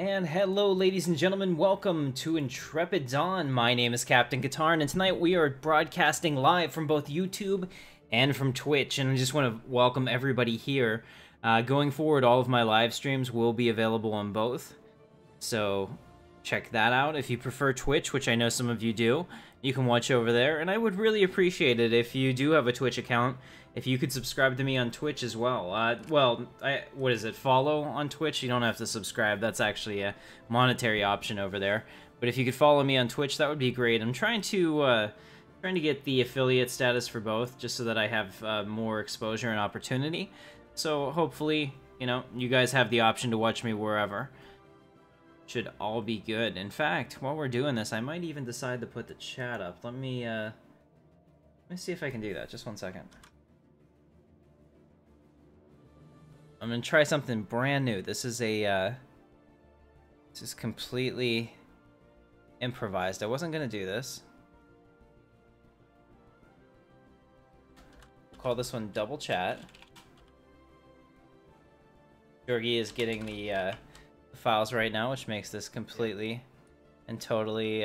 And hello, ladies and gentlemen, welcome to Intrepid Dawn. My name is Captain Katarn, and tonight we are broadcasting live from both YouTube and from Twitch, and I just want to welcome everybody here. Going forward, all of my live streams will be available on both, so check that out. If you prefer Twitch, which I know some of you do, you can watch over there, and I would really appreciate it if you do have a Twitch account, if you could subscribe to me on Twitch as well. What is it, follow on Twitch? You don't have to subscribe, that's actually a monetary option over there. But if you could follow me on Twitch, that would be great. I'm trying to get the affiliate status for both, just so that I have more exposure and opportunity. So hopefully, you know, you guys have the option to watch me wherever. Should all be good. In fact, while we're doing this, I might even decide to put the chat up. Let me see if I can do that. Just one second. I'm gonna try something brand new. This is completely improvised. I wasn't gonna do this. We'll call this one Double Chat. Georgie is getting the files right now, which makes this completely and totally,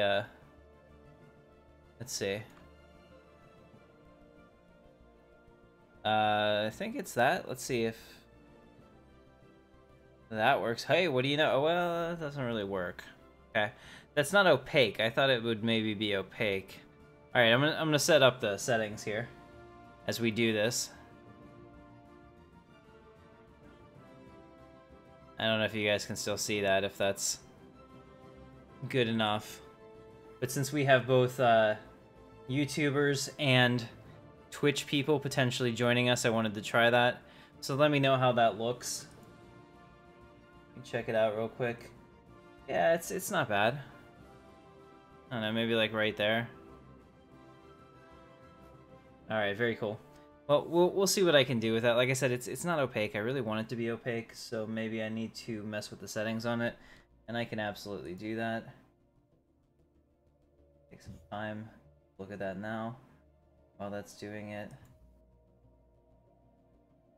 let's see. I think it's that. Let's see if that works. Hey, what do you know? Oh, well, that doesn't really work. Okay. That's not opaque. I thought it would maybe be opaque. Alright, I'm gonna set up the settings here as we do this. I don't know if you guys can still see that, if that's good enough. But since we have both YouTubers and Twitch people potentially joining us, I wanted to try that. So let me know how that looks. Check it out real quick. Yeah, it's not bad. I don't know, maybe like right there. Alright, very cool. Well, we'll see what I can do with that. Like I said, it's not opaque. I really want it to be opaque, so maybe I need to mess with the settings on it, and I can absolutely do that. Take some time. Look at that now while that's doing it.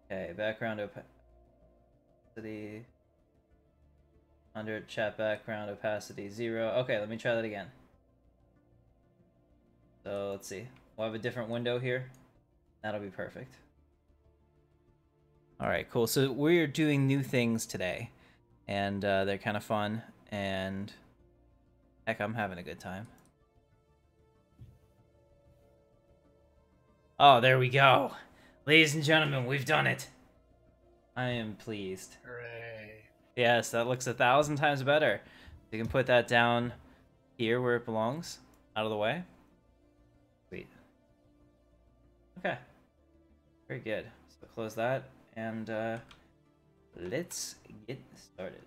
Okay, background opacity 100, chat background opacity 0. Okay, let me try that again. So let's see. We'll have a different window here. That'll be perfect. Alright, cool. So we're doing new things today, and they're kind of fun, and heck, I'm having a good time. Oh, there we go. Ladies and gentlemen, we've done it. I am pleased. Hooray. Yes, that looks 1,000 times better. You can put that down here where it belongs, out of the way. Sweet. Okay. Very good. So close that, and let's get started.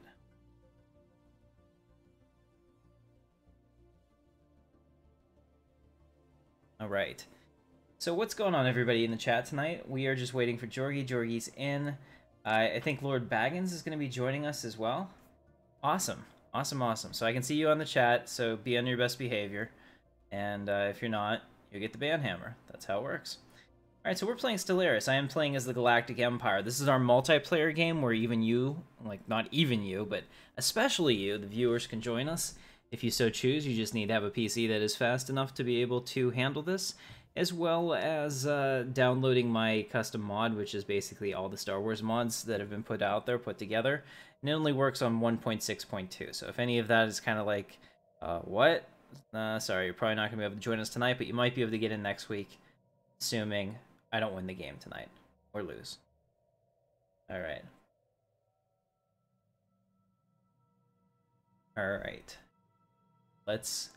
Alright. So what's going on, everybody, in the chat tonight? We are just waiting for Georgie. Georgie's in. I think Lord Baggins is going to be joining us as well. Awesome. Awesome, awesome. So I can see you on the chat, so be on your best behavior. And if you're not, you'll get the banhammer. That's how it works. Alright, so we're playing Stellaris. I am playing as the Galactic Empire. This is our multiplayer game where even you, like not even you, but especially you, the viewers, can join us. If you so choose, you just need to have a PC that is fast enough to be able to handle this, as well as downloading my custom mod, which is basically all the Star Wars mods that have been put out there, put together. And it only works on 1.6.2, so if any of that is kind of like, what? Sorry, you're probably not going to be able to join us tonight, but you might be able to get in next week, assuming I don't win the game tonight, or lose. Alright. Alright. Let's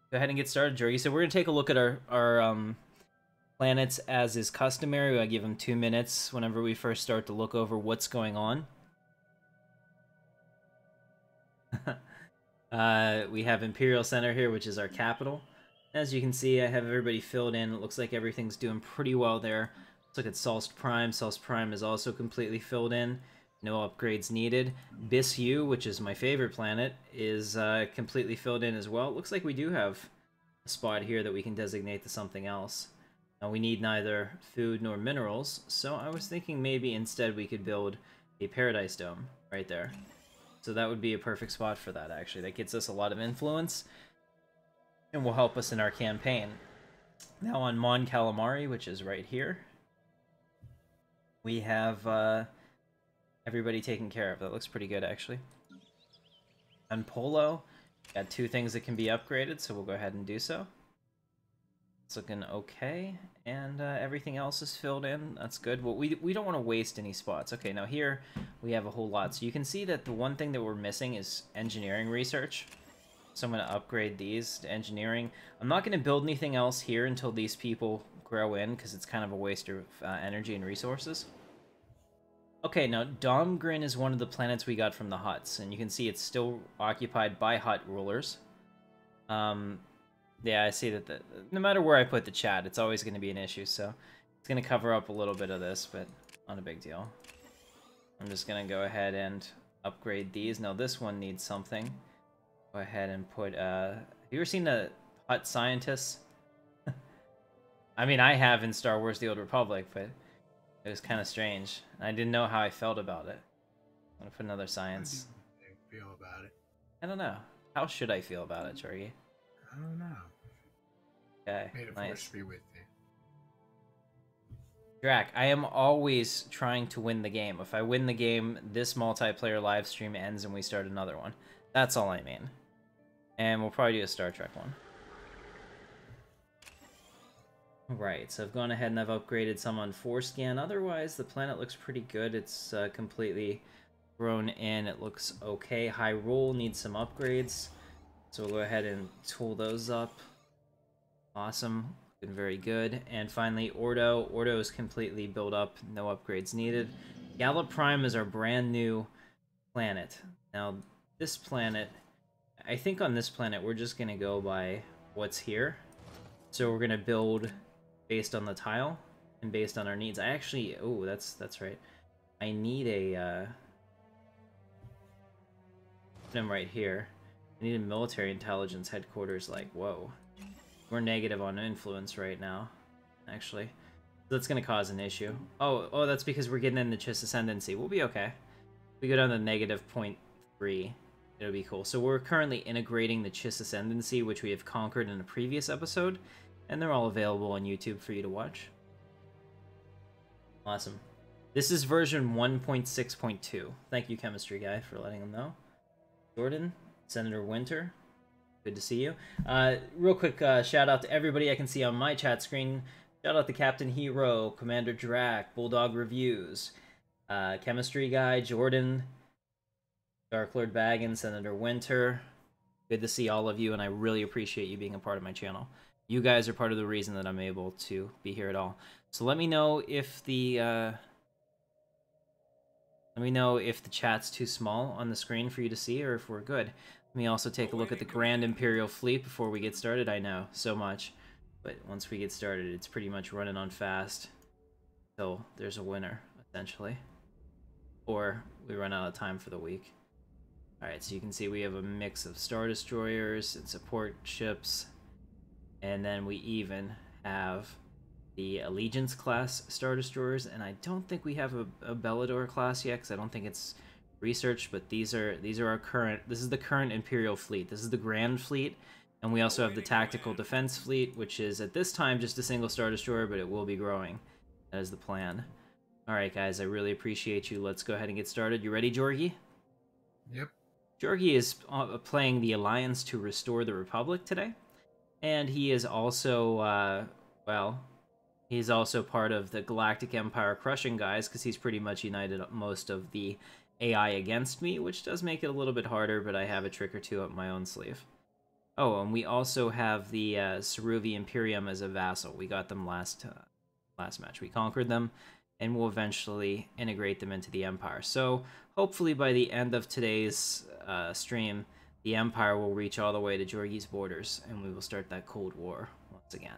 go ahead and get started, Georgie. So we're going to take a look at our planets as is customary. I give them 2 minutes whenever we first start to look over what's going on. We have Imperial Center here, which is our capital. As you can see, I have everybody filled in. It looks like everything's doing pretty well there. Let's look at Salst Prime. Salst Prime is also completely filled in. No upgrades needed. Bisu, which is my favorite planet, is completely filled in as well. It looks like we do have a spot here that we can designate to something else. Now, we need neither food nor minerals, so I was thinking maybe instead we could build a Paradise Dome right there. So that would be a perfect spot for that, actually. That gets us a lot of influence and will help us in our campaign. Now on Mon Calamari, which is right here, we have everybody taken care of. That looks pretty good, actually. On Polo, got 2 things that can be upgraded, so we'll go ahead and do so. It's looking okay, and everything else is filled in. That's good. Well, we don't want to waste any spots. Okay, now here we have a whole lot. So you can see that the one thing that we're missing is engineering research. So I'm going to upgrade these to engineering. I'm not going to build anything else here until these people grow in, because it's kind of a waste of energy and resources. Okay, now Domgrin is one of the planets we got from the Hutts, and you can see it's still occupied by Hutt rulers. Yeah, I see that no matter where I put the chat, it's always going to be an issue, so it's going to cover up a little bit of this, but not a big deal. I'm just going to go ahead and upgrade these. Now this one needs something. Go ahead and put, have you ever seen the Hutt scientists? I mean, I have in Star Wars The Old Republic, but it was kind of strange. I didn't know how I felt about it. I'm going to put another science. How do you feel about it? I don't know. How should I feel about it, Jorgie? I don't know. Okay, May the force be with you. Drac, I am always trying to win the game. If I win the game, this multiplayer live stream ends and we start another one. That's all I mean. And we'll probably do a Star Trek one. Right, so I've gone ahead and I've upgraded some on forescan. Otherwise, the planet looks pretty good. It's completely grown in. It looks okay. High Roll needs some upgrades. So we'll go ahead and tool those up. Awesome. Looking very good. And finally, Ordo. Ordo is completely built up. No upgrades needed. Gallop Prime is our brand new planet. Now, this planet, I think on this planet, we're just going to go by what's here. So we're going to build based on the tile and based on our needs. I actually, oh, that's right. I need a, them right here. I need a military intelligence headquarters, like, whoa. We're negative on influence right now, actually. That's going to cause an issue. Oh, that's because we're getting in the Chiss Ascendancy. We'll be okay. If we go down to negative 0.3, it'll be cool. So we're currently integrating the Chiss Ascendancy, which we have conquered in a previous episode, and they're all available on YouTube for you to watch. Awesome. This is version 1.6.2. Thank you, Chemistry Guy, for letting them know. Jordan, Senator Winter, good to see you. Real quick shout out to everybody I can see on my chat screen. Shout out to Captain Hero, Commander Drac, Bulldog Reviews, Chemistry Guy, Jordan, Dark Lord Baggins, Senator Winter. Good to see all of you, and I really appreciate you being a part of my channel. You guys are part of the reason that I'm able to be here at all. So let me know if the chat's too small on the screen for you to see, or if we're good. Let me also take a look at the Grand Imperial Fleet before we get started. I know, so much. But once we get started, it's pretty much running on fast until there's a winner, essentially. Or we run out of time for the week. Alright, so you can see we have a mix of Star Destroyers and support ships. And then we even have the Allegiance class Star Destroyers. And I don't think we have a Bellador class yet, because I don't think it's researched, but these are our current, this is the current Imperial fleet. This is the Grand Fleet, and we also have the Tactical Defense Fleet, which is at this time just a single Star Destroyer, but it will be growing. That is the plan. Alright guys, I really appreciate you. Let's go ahead and get started. You ready, Jorgie? Yep. Jorgie is playing the Alliance to restore the Republic today, and he is also, well, he's also part of the Galactic Empire Crushing guys, because he's pretty much united most of the AI against me, which does make it a little bit harder, but I have a trick or two up my own sleeve. Oh, and we also have the Ceruvi Imperium as a vassal. We got them last match. We conquered them, and we'll eventually integrate them into the Empire. So hopefully by the end of today's stream, the Empire will reach all the way to Jorgie's borders, and we will start that Cold War once again.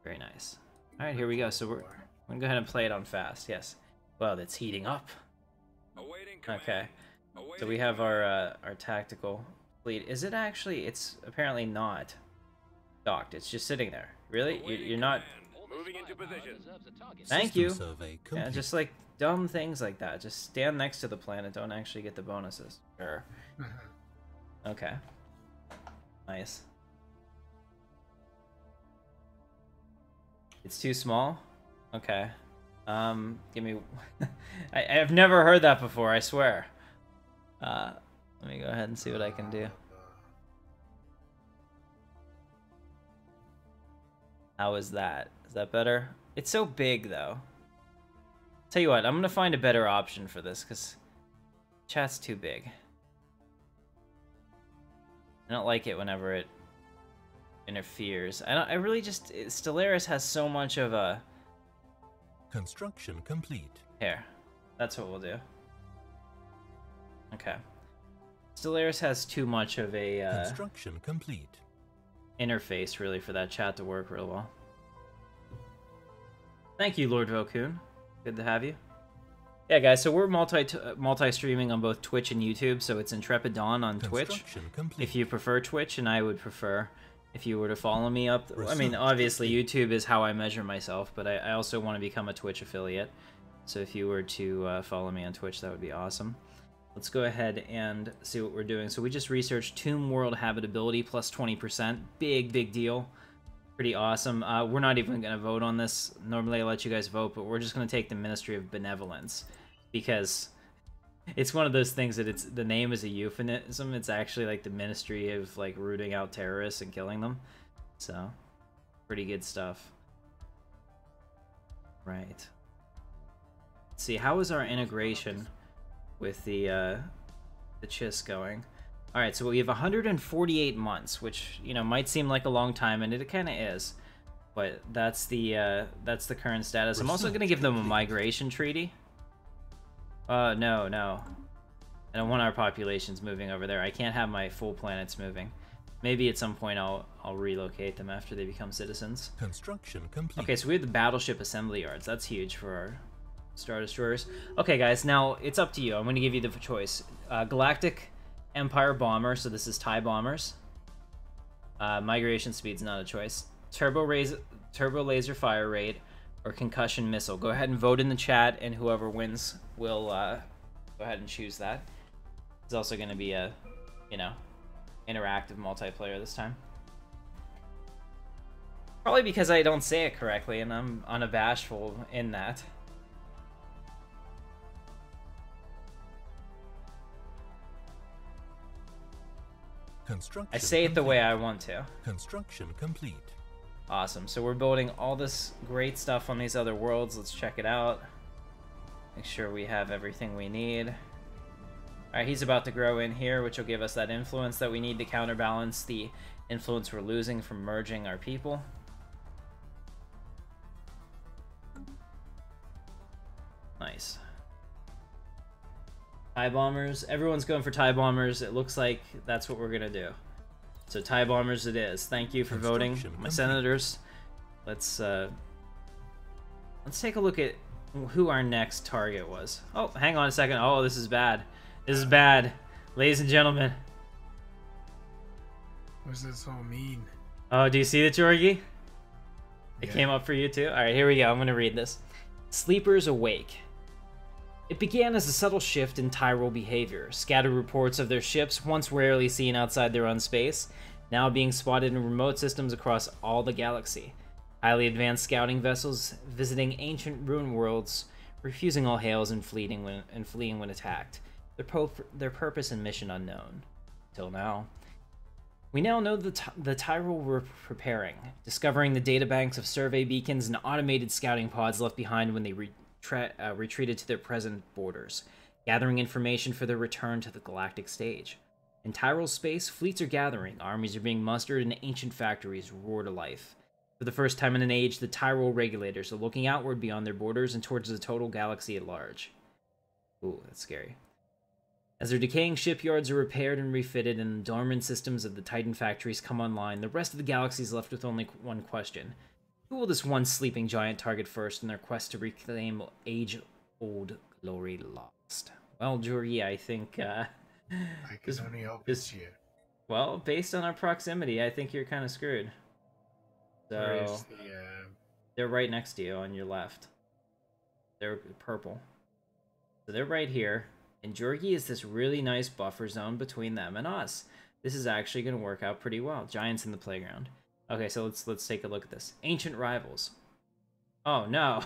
Very nice. All right, here we go. So we're going to go ahead and play it on fast. Yes. Well, it's heating up. Okay, so we have our tactical fleet. Is it actually? It's apparently not docked. It's just sitting there. Really? You're not? Moving into position. Thank you. Survey Yeah, complete. just like dumb things like that. Just stand next to the planet. Don't actually get the bonuses. Sure. Okay. Nice. It's too small? Okay. Give me... I've never heard that before, I swear. Let me go ahead and see what I can do. How is that? Is that better? It's so big, though. Tell you what, I'm gonna find a better option for this, because chat's too big. I don't like it whenever it interferes. I really just... Stellaris has so much of a... Construction complete. Here. That's what we'll do. Okay. Stellaris has too much of a... Construction complete. interface, really, for that chat to work real well. Thank you, Lord Vokun. Good to have you. Yeah, guys, so we're multi-streaming on both Twitch and YouTube, so it's Intrepid Dawn on Twitch, if you prefer Twitch, and I would prefer if you were to follow me up. I mean, obviously, YouTube is how I measure myself, but I also want to become a Twitch affiliate, so if you were to follow me on Twitch, that would be awesome. Let's go ahead and see what we're doing. So we just researched Tomb World Habitability plus 20%. Big deal. Pretty awesome. We're not even going to vote on this. Normally I let you guys vote, but we're just going to take the Ministry of Benevolence. Because it's one of those things that the name is a euphemism. It's actually like the Ministry of like rooting out terrorists and killing them. So, pretty good stuff. Right. Let's see, how is our integration with the CHIS going? All right, so we have 148 months, which, you know, might seem like a long time, and it kind of is, but that's the current status. I'm also gonna give them a migration treaty. No, I don't want our populations moving over there. I can't have my full planets moving. Maybe at some point I'll relocate them after they become citizens. Construction complete. Okay, so we have the battleship assembly yards. That's huge for our Star Destroyers. Okay, guys, now it's up to you. I'm going to give you the choice. Galactic Empire Bomber, so this is TIE bombers. Migration speed's not a choice. Turbo laser fire rate, or concussion missile. Go ahead and vote in the chat, and whoever wins will go ahead and choose that. It's also going to be a, you know, interactive multiplayer this time. Probably because I don't say it correctly, and I'm unabashful in that. I say it the way I want to. Construction complete. Awesome. So we're building all this great stuff on these other worlds. Let's check it out. Make sure we have everything we need. Alright, he's about to grow in here, which will give us that influence that we need to counterbalance the influence we're losing from merging our people. Nice. TIE bombers. Everyone's going for TIE bombers. It looks like that's what we're gonna do. So TIE bombers it is. Thank you for voting, my senators. Let's take a look at who our next target was. Oh, hang on a second. Oh, this is bad. This is bad, ladies and gentlemen. What does this all mean? Oh, do you see the Jorgi? It Yeah. came up for you too? Alright, here we go. I'm gonna read this. Sleepers awake. It began as a subtle shift in Tyrol behavior. Scattered reports of their ships, once rarely seen outside their own space, now being spotted in remote systems across all the galaxy. Highly advanced scouting vessels visiting ancient ruin worlds, refusing all hails and fleeing when attacked. Their purpose and mission unknown. Till now. We now know the Tyrol were preparing, discovering the databanks of survey beacons and automated scouting pods left behind when they retreated to their present borders, gathering information for their return to the galactic stage. In Tyrol space, fleets are gathering, armies are being mustered, and ancient factories roar to life. For the first time in an age, the Tyrol regulators are looking outward beyond their borders and towards the total galaxy at large. Ooh, that's scary. As their decaying shipyards are repaired and refitted and the dormant systems of the Titan factories come online, the rest of the galaxy is left with only one question. Who will this one sleeping giant target first in their quest to reclaim age-old glory lost? Well, Juri, I think, I can only hope it's you. well, based on our proximity, I think you're kind of screwed. Where So, is the They're right next to you on your left. They're purple. So they're right here. And Georgie is this really nice buffer zone between them and us. This is actually going to work out pretty well. Giants in the playground. Okay, so let's take a look at this. Ancient rivals. Oh, no.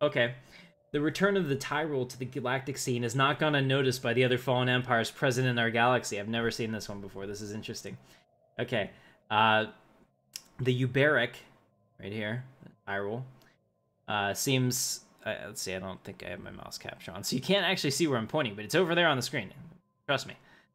Okay. The return of the Tyrol to the galactic scene is not gone unnoticed by the other fallen empires present in our galaxy. I've never seen this one before. This is interesting. Okay. The Uberic, right here, Tyrol, seems... let's see, I don't think I have my mouse capture on, so you can't actually see where I'm pointing, but it's over there on the screen. Trust me.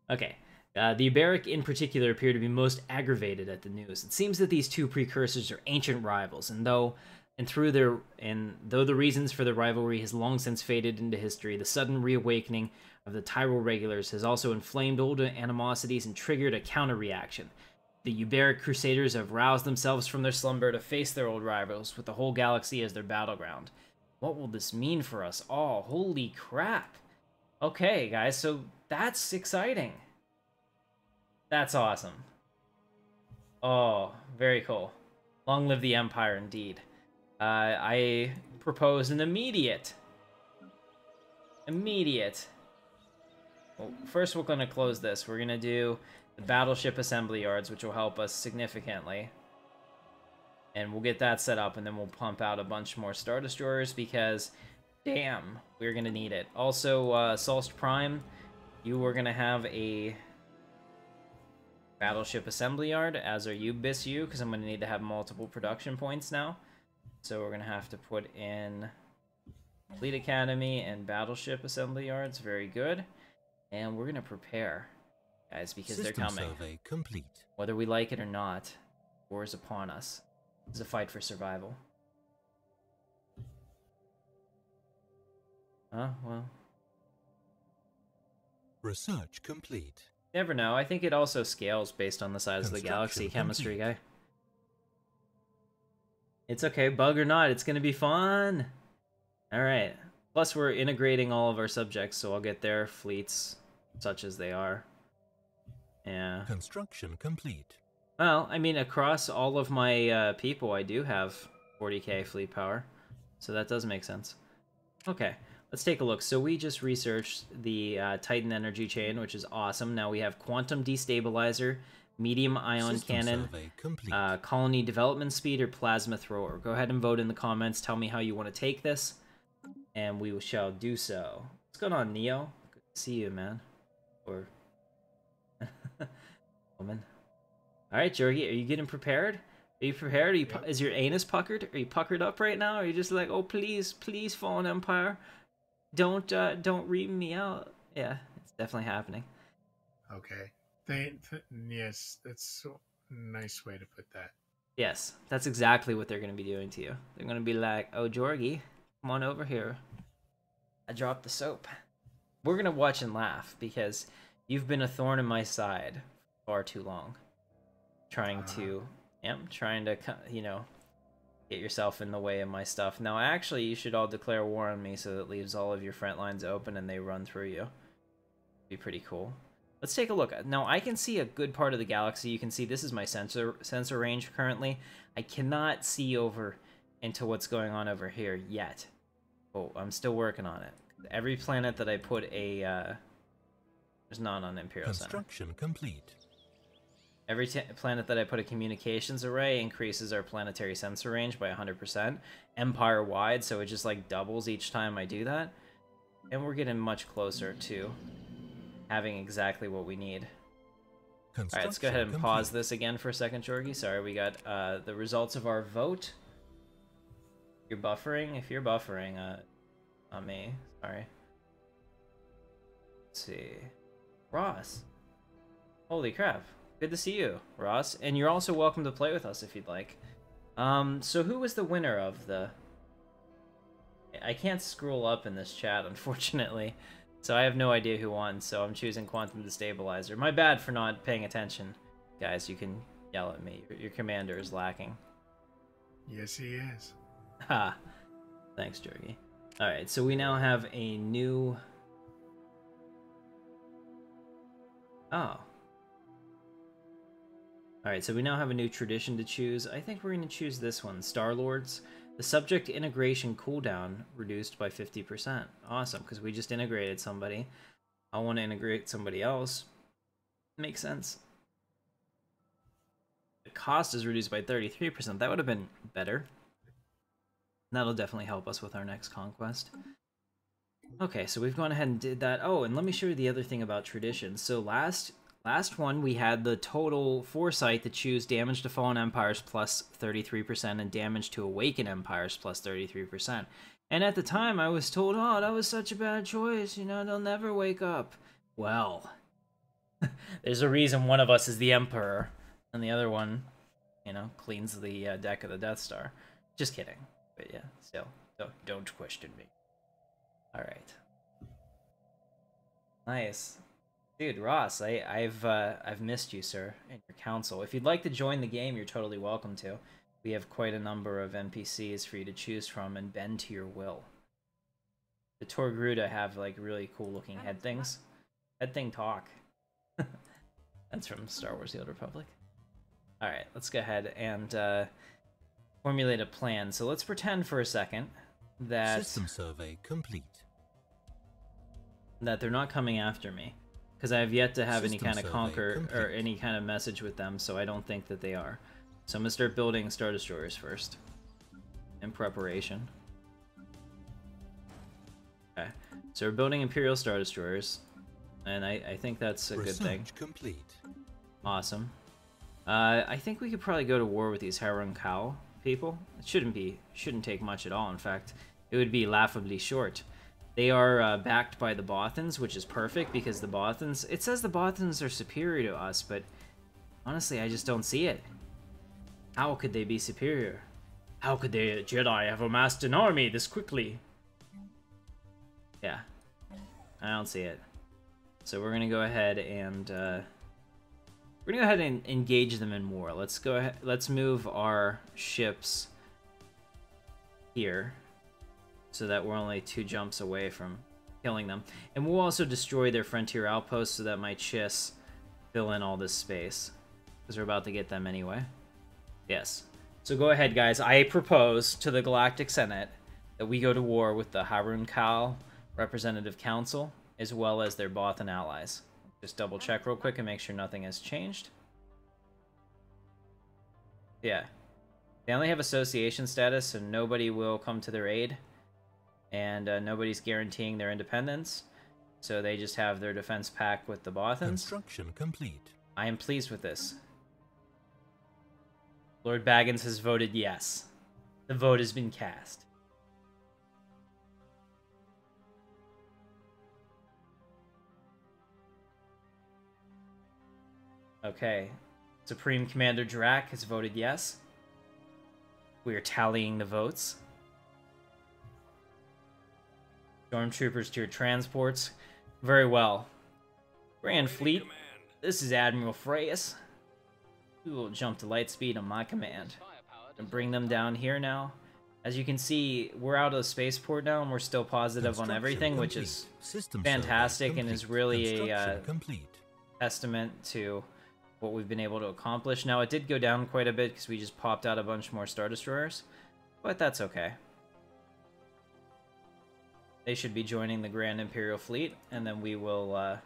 Okay. The Uberic in particular appear to be most aggravated at the news. It seems that these two precursors are ancient rivals, and though the reasons for the rivalry has long since faded into history, the sudden reawakening of the Tyrol regulars has also inflamed old animosities and triggered a counter-reaction. The Uberic Crusaders have roused themselves from their slumber to face their old rivals, with the whole galaxy as their battleground. What will this mean for us all? Holy crap! Okay, guys, so that's exciting. That's awesome. Oh, very cool. Long live the Empire, indeed. I propose an immediate. Well, first we're going to close this. We're going to do the battleship assembly yards, which will help us significantly. And we'll get that set up, and then we'll pump out a bunch more Star Destroyers, because, damn, we're going to need it. Also, Solst Prime, you are going to have a battleship assembly yard, as are you, BISU, because I'm going to need to have multiple production points now. So we're going to have to put in Fleet Academy and battleship assembly yards. Very good. And we're going to prepare, guys, because they're coming. Survey complete. Whether we like it or not, war is upon us. It's a fight for survival. Well. Research complete. Never know. I think it also scales based on the size of the galaxy, chemistry guy. It's okay, bug or not, it's gonna be fun! Alright. Plus, we're integrating all of our subjects, so I'll get their fleets, such as they are. Yeah. Construction complete. Well, I mean, across all of my people, I do have 40k fleet power, so that does make sense. Okay, let's take a look. So we just researched the Titan energy chain, which is awesome. Now we have quantum destabilizer, medium ion cannon, colony development speed, or plasma thrower. Go ahead and vote in the comments. Tell me how you want to take this, and we shall do so. What's going on, Neo? Good to see you, man. Or woman. All right, Jorgie, are you getting prepared? Are you prepared? Are you, is your anus puckered? Are you puckered up right now? Or are you just like, oh, please, please, Fallen Empire, don't ream me out? Yeah, it's definitely happening. Okay. Yes, that's a nice way to put that. Yes, that's exactly what they're going to be doing to you. They're going to be like, oh, Jorgie, come on over here. I dropped the soap. We're going to watch and laugh because you've been a thorn in my side far too long. Trying to, you know, get yourself in the way of my stuff. Now, actually, you should all declare war on me so that leaves all of your front lines open and they run through you. Be pretty cool. Let's take a look. Now, I can see a good part of the galaxy. You can see this is my sensor range currently. I cannot see over into what's going on over here yet. Oh, I'm still working on it. Every planet that I put a... there's none on Imperial Center. Construction complete. Every planet that I put a communications array increases our planetary sensor range by 100%. Empire-wide, so it just like doubles each time I do that. And we're getting much closer to having exactly what we need. Alright, let's go ahead and pause this again for a second, Jorgie. Sorry, we got the results of our vote. You're buffering? If you're buffering, not me. Sorry. Let's see. Ross. Holy crap. Good to see you, Ross. And you're also welcome to play with us if you'd like. So who was the winner of the... I can't scroll up in this chat, unfortunately. So I have no idea who won, so I'm choosing Quantum Destabilizer. My bad for not paying attention. Guys, you can yell at me. Your commander is lacking. Yes, he is. Ha! Thanks, Jorgie. Alright, so we now have a new... Oh. Alright, so we now have a new tradition to choose. I think we're going to choose this one, Star Lords. The subject integration cooldown reduced by 50%. Awesome, because we just integrated somebody. I want to integrate somebody else. Makes sense. The cost is reduced by 33%. That would have been better. That'll definitely help us with our next conquest. Okay, so we've gone ahead and did that. Oh, and let me show you the other thing about traditions. So last one, we had the total foresight to choose damage to fallen empires plus 33% and damage to awaken empires plus 33%. And at the time, I was told, oh, that was such a bad choice. You know, they'll never wake up. Well, there's a reason one of us is the Emperor, and the other one, you know, cleans the deck of the Death Star. Just kidding. But yeah, still, don't question me. Alright. Nice. Dude, Ross, I've missed you, sir, and your council. If you'd like to join the game, you're totally welcome to. We have quite a number of NPCs for you to choose from and bend to your will. The Torgruda have, like, really cool-looking head things. Head thing talk. That's from Star Wars The Old Republic. Alright, let's go ahead and formulate a plan. So let's pretend for a second that... System survey complete. That they're not coming after me. Because I have yet to have any kind of conquer complete. or any kind of message with them, so I don't think that they are. So I'm going to start building Star Destroyers first. In preparation. Okay. So we're building Imperial Star Destroyers. And I think that's a good thing. Complete. Awesome. I think we could probably go to war with these Harun Kal people. It shouldn't take much at all. In fact, it would be laughably short. They are backed by the Bothans, which is perfect because the Bothans... It says the Bothans are superior to us, but honestly, I just don't see it. How could they be superior? How could the Jedi have amassed an army this quickly? Yeah, I don't see it. So we're gonna go ahead and engage them in war. Let's go ahead. Let's move our ships here, so that we're only 2 jumps away from killing them. And we'll also destroy their frontier outposts so that my Chiss fill in all this space, because we're about to get them anyway. Yes. So go ahead, guys. I propose to the Galactic Senate that we go to war with the Harun Kal Representative Council, as well as their Bothan allies. Just double check real quick and make sure nothing has changed. Yeah. They only have association status, so nobody will come to their aid. And nobody's guaranteeing their independence. So they just have their defense pact with the Bothans. Construction complete. I am pleased with this. Lord Baggins has voted yes. The vote has been cast. Okay. Supreme Commander Drac has voted yes. We are tallying the votes. Stormtroopers to your transports. Very well. Grand Fleet, this is Admiral Freyas. We will jump to light speed on my command. And bring them down here now. As you can see, we're out of the spaceport now, and we're still positive on everything, which is fantastic and is really a testament to what we've been able to accomplish. Now, it did go down quite a bit because we just popped out a bunch more Star Destroyers, but that's okay. They should be joining the Grand Imperial Fleet, and then we will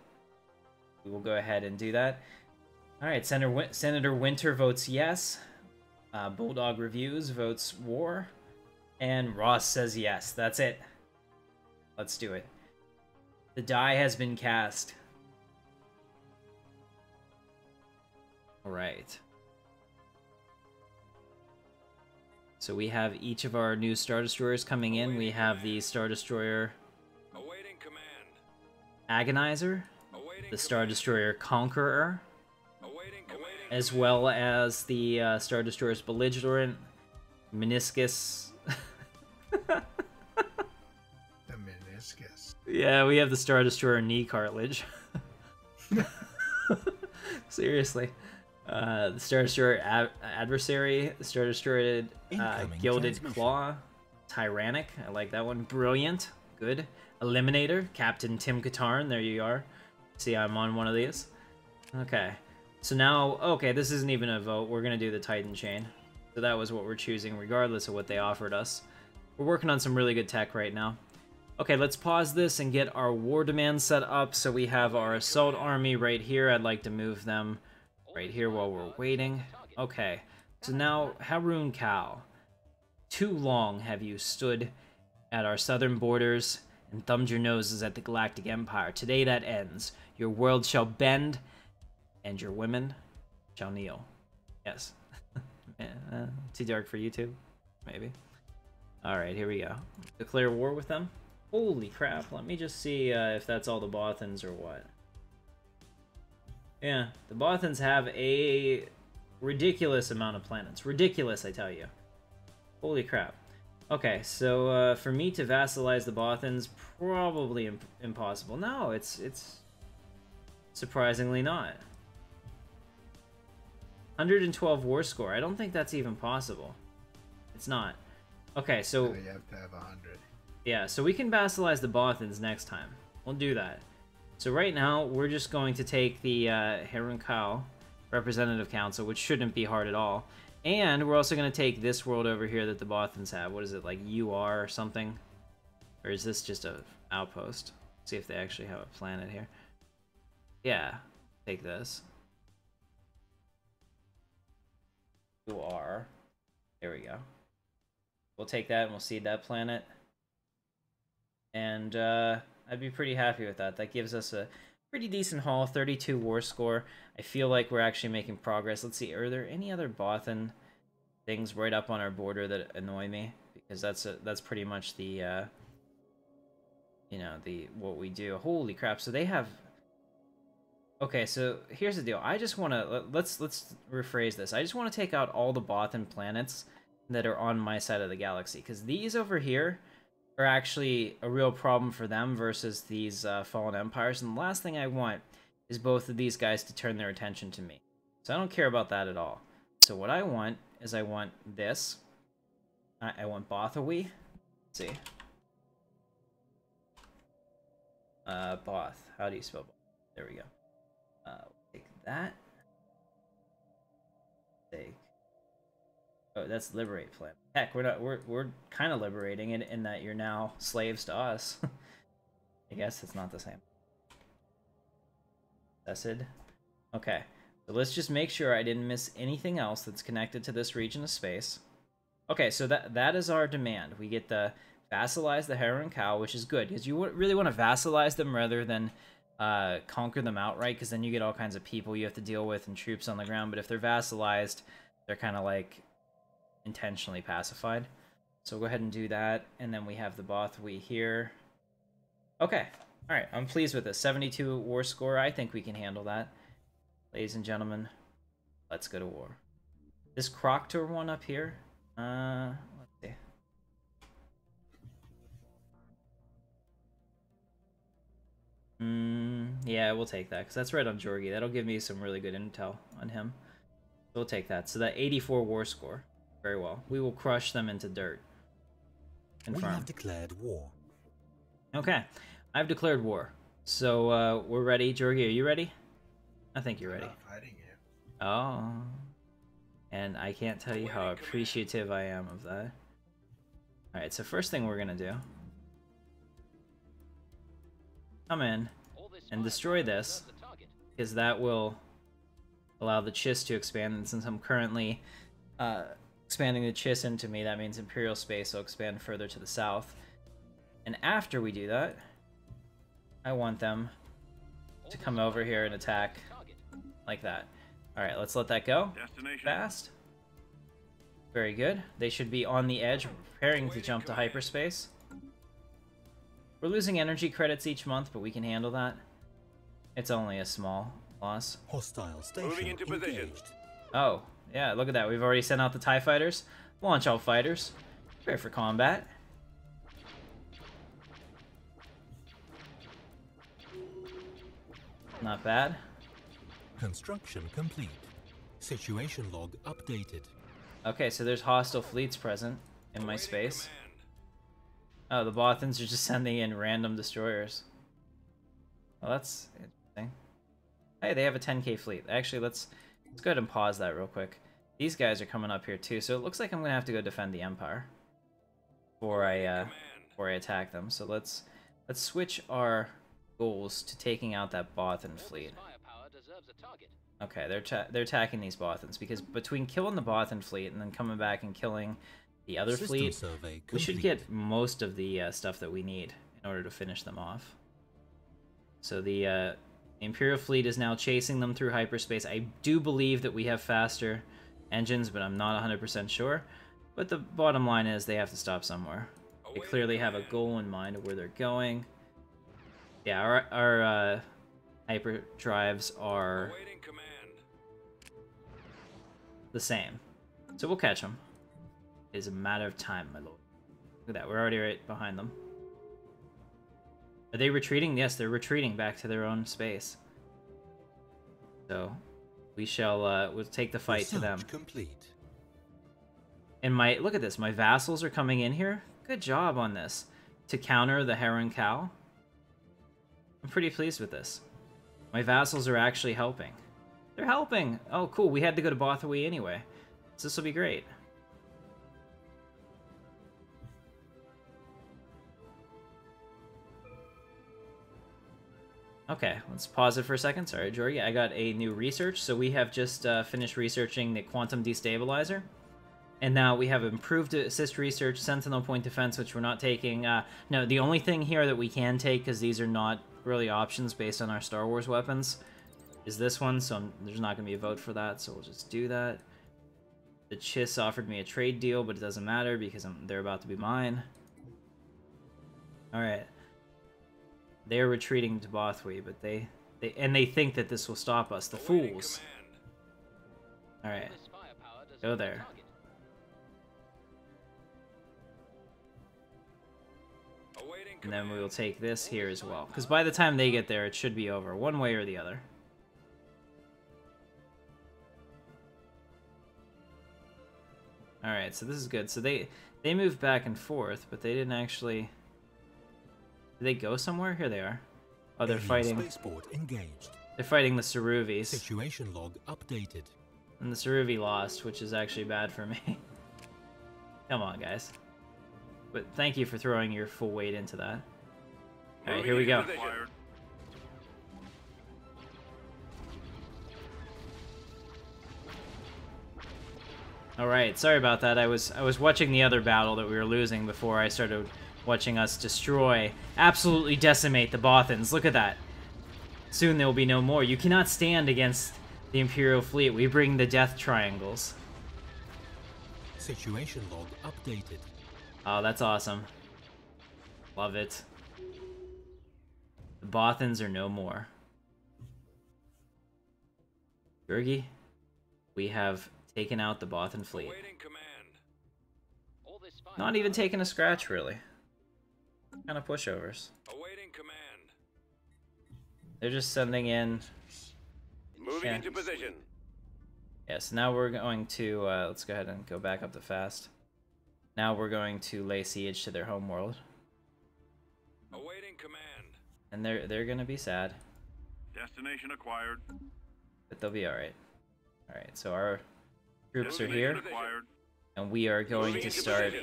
go ahead and do that. All right, Senator Winter votes yes. Bulldog Reviews votes war. And Ross says yes. That's it. Let's do it. The die has been cast. All right. So we have each of our new Star Destroyers coming in. We have the Star Destroyer Agonizer, the Star Destroyer Conqueror, as well as the Star Destroyer's Belligerent, Meniscus. The meniscus. Yeah, we have the Star Destroyer Knee Cartilage. Seriously. The Star Destroyer Adversary, the Star Destroyer Gilded Claw, Tyrannic, I like that one. Brilliant, good. Eliminator, Captain Katarn, there you are. See, I'm on one of these. Okay. So now, okay, this isn't even a vote. We're gonna do the Titan chain. So that was what we're choosing, regardless of what they offered us. We're working on some really good tech right now. Okay, let's pause this and get our war demand set up. So we have our assault army right here. I'd like to move them right here while we're waiting. Okay, so now, Haroon Kal. Too long have you stood at our southern borders and thumbed your noses at the Galactic Empire. Today that ends. Your world shall bend, and your women shall kneel. Yes. Too dark for YouTube? Maybe. Alright, here we go. Declare war with them. Holy crap, let me just see if that's all the Bothans or what. Yeah, the Bothans have a ridiculous amount of planets. Ridiculous, I tell you. Holy crap. Okay, so for me to vassalize the Bothans, probably impossible. No, it's surprisingly not. 112 war score. I don't think that's even possible. It's not. Okay, so you have to have 100. Yeah, so we can vassalize the Bothans next time. We'll do that. So right now, we're just going to take the Haroon Kal Representative Council, which shouldn't be hard at all. And we're also going to take this world over here that the Bothans have. What is it, like UR or something? Or is this just a outpost? Let's see if they actually have a planet here. Yeah, take this. UR. There we go. We'll take that and we'll seed that planet. And I'd be pretty happy with that. That gives us a pretty decent haul, 32 war score. I feel like we're actually making progress. Let's see, are there any other Bothan things right up on our border that annoy me? Because that's pretty much the you know, what we do. Holy crap! So they have. Okay, so here's the deal. I just want to let's rephrase this. I just want to take out all the Bothan planets that are on my side of the galaxy, because these over here are actually a real problem for them versus these fallen empires. And the last thing I want is both of these guys to turn their attention to me. So I don't care about that at all. So what I want is I want this. I want Bothawi. Let's see. Both. How do you spell Both? There we go. Take that. Take. Oh, that's liberate plan. Heck, we're not. We're kind of liberating it in that you're now slaves to us. I guess it's not the same. Cessed. Okay, so let's just make sure I didn't miss anything else that's connected to this region of space. Okay, so that is our demand. We get the vassalize the Haroon Kal, which is good because you really want to vassalize them rather than conquer them outright, because then you get all kinds of people you have to deal with and troops on the ground. But if they're vassalized, they're kind of like intentionally pacified. So we'll go ahead and do that, and then we have the Bothwi here. Okay, all right, I'm pleased with this. 72 war score. I think we can handle that. Ladies and gentlemen, let's go to war. This Croctor one up here, let's see. Yeah, we'll take that, because that's right on Jorgi. That'll give me some really good intel on him. So we'll take that. So that 84 war score. Very well. We will crush them into dirt. Confirm. We have declared war. Okay. I've declared war. So, we're ready. Jorgi, are you ready? I think you're ready. I'm not fighting you. Oh. And I can't tell you how appreciative I am of that. Alright, so first thing we're gonna do. Come in and destroy this, because that will allow the Chiss to expand, and since I'm currently expanding the Chiss into me, that means Imperial space will expand further to the south. And after we do that, I want them to come over here and attack like that. Alright, let's let that go. Fast. Very good. They should be on the edge, preparing to jump to hyperspace. We're losing energy credits each month, but we can handle that. It's only a small loss. Hostile station engaged. Oh, yeah, look at that. We've already sent out the TIE fighters. Launch all fighters. Prepare for combat. Not bad. Construction complete. Situation log updated. Okay, so there's hostile fleets present in my space. Oh, the Bothans are just sending in random destroyers. Well, that's interesting. Hey, they have a 10K fleet. Actually, let's go ahead and pause that real quick. These guys are coming up here too, so it looks like I'm gonna have to go defend the Empire before I attack them. So let's switch our goals to taking out that Bothan fleet. Okay, they're attacking these Bothans because between killing the Bothan fleet and then coming back and killing the other fleet, we should get most of the stuff that we need in order to finish them off. So the Imperial fleet is now chasing them through hyperspace. I do believe that we have faster engines, but I'm not 100% sure. But the bottom line is they have to stop somewhere. They clearly have a goal in mind of where they're going. Yeah, our hyperdrives are the same. So we'll catch them. It is a matter of time, my lord. Look at that, we're already right behind them. Are they retreating? Yes, they're retreating back to their own space. So we shall we'll take the fight to them. Complete. And look at this, my vassals are coming in here. Good job on this. To counter the Heron Cow. I'm pretty pleased with this. My vassals are actually helping. They're helping! Oh, cool, we had to go to Bothawui anyway. So this will be great. Okay, let's pause it for a second. Sorry, Jorgie. I got a new research. So we have just finished researching the quantum destabilizer. And now we have improved assist research, sentinel point defense, which we're not taking. No, the only thing here that we can take, because these are not really options based on our Star Wars weapons, is this one. So there's not going to be a vote for that, so we'll just do that. The Chiss offered me a trade deal, but it doesn't matter because they're about to be mine. Alright. They're retreating to Bothawui, but they think that this will stop us. The fools. Alright. Go there. And then we will take this here as well. Because by the time they get there, it should be over. One way or the other. Alright, so this is good. So they moved back and forth, but they didn't actually... Did they go somewhere? Here they are. Oh, they're fighting. Spaceport engaged. They're fighting the Ceruvis. Situation log updated. And the Ceruvi lost, which is actually bad for me. Come on, guys. But thank you for throwing your full weight into that. Alright, here we go. Alright, sorry about that. I was watching the other battle that we were losing before I started watching us destroy, absolutely decimate the Bothans. Look at that. Soon there will be no more. You cannot stand against the Imperial fleet. We bring the death triangles. Situation log updated. Oh, that's awesome. Love it. The Bothans are no more. Jorgie, we have taken out the Bothan fleet. Not even taking a scratch, really. Kind of pushovers. Awaiting command. They're just sending in... Moving into position. Yeah, so now we're going to... let's go ahead and go back up to fast. Now we're going to lay siege to their homeworld. Awaiting command. And they're gonna be sad. Destination acquired. But they'll be alright. Alright, so our troops are here. And we are going to start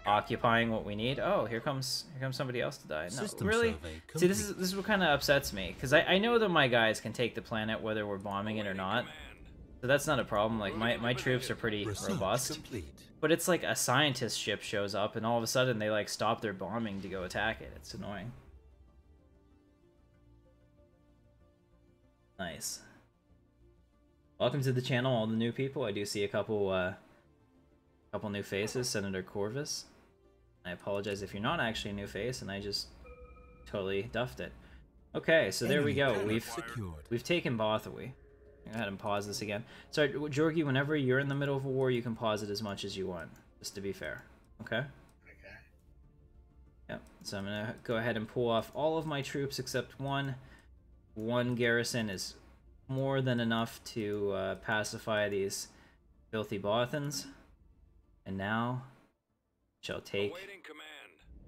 occupying what we need. Oh, here comes somebody else to die. No, really? See, this is what kind of upsets me, because I know that my guys can take the planet whether we're bombing it or not. So that's not a problem. Like my troops are pretty robust. But it's like a scientist ship shows up and all of a sudden they like stop their bombing to go attack it. It's annoying. Nice. Welcome to the channel, all the new people. I do see a couple new faces. Senator Corvus. I apologize if you're not actually a new face, and I just totally duffed it. Okay, so there we go. We've taken Bothawui. Go ahead and pause this again. Sorry, Jorgie, whenever you're in the middle of a war, you can pause it as much as you want, just to be fair. Okay? Okay. Yep. So I'm gonna go ahead and pull off all of my troops except one. One garrison is more than enough to pacify these filthy Bothans. And now shall take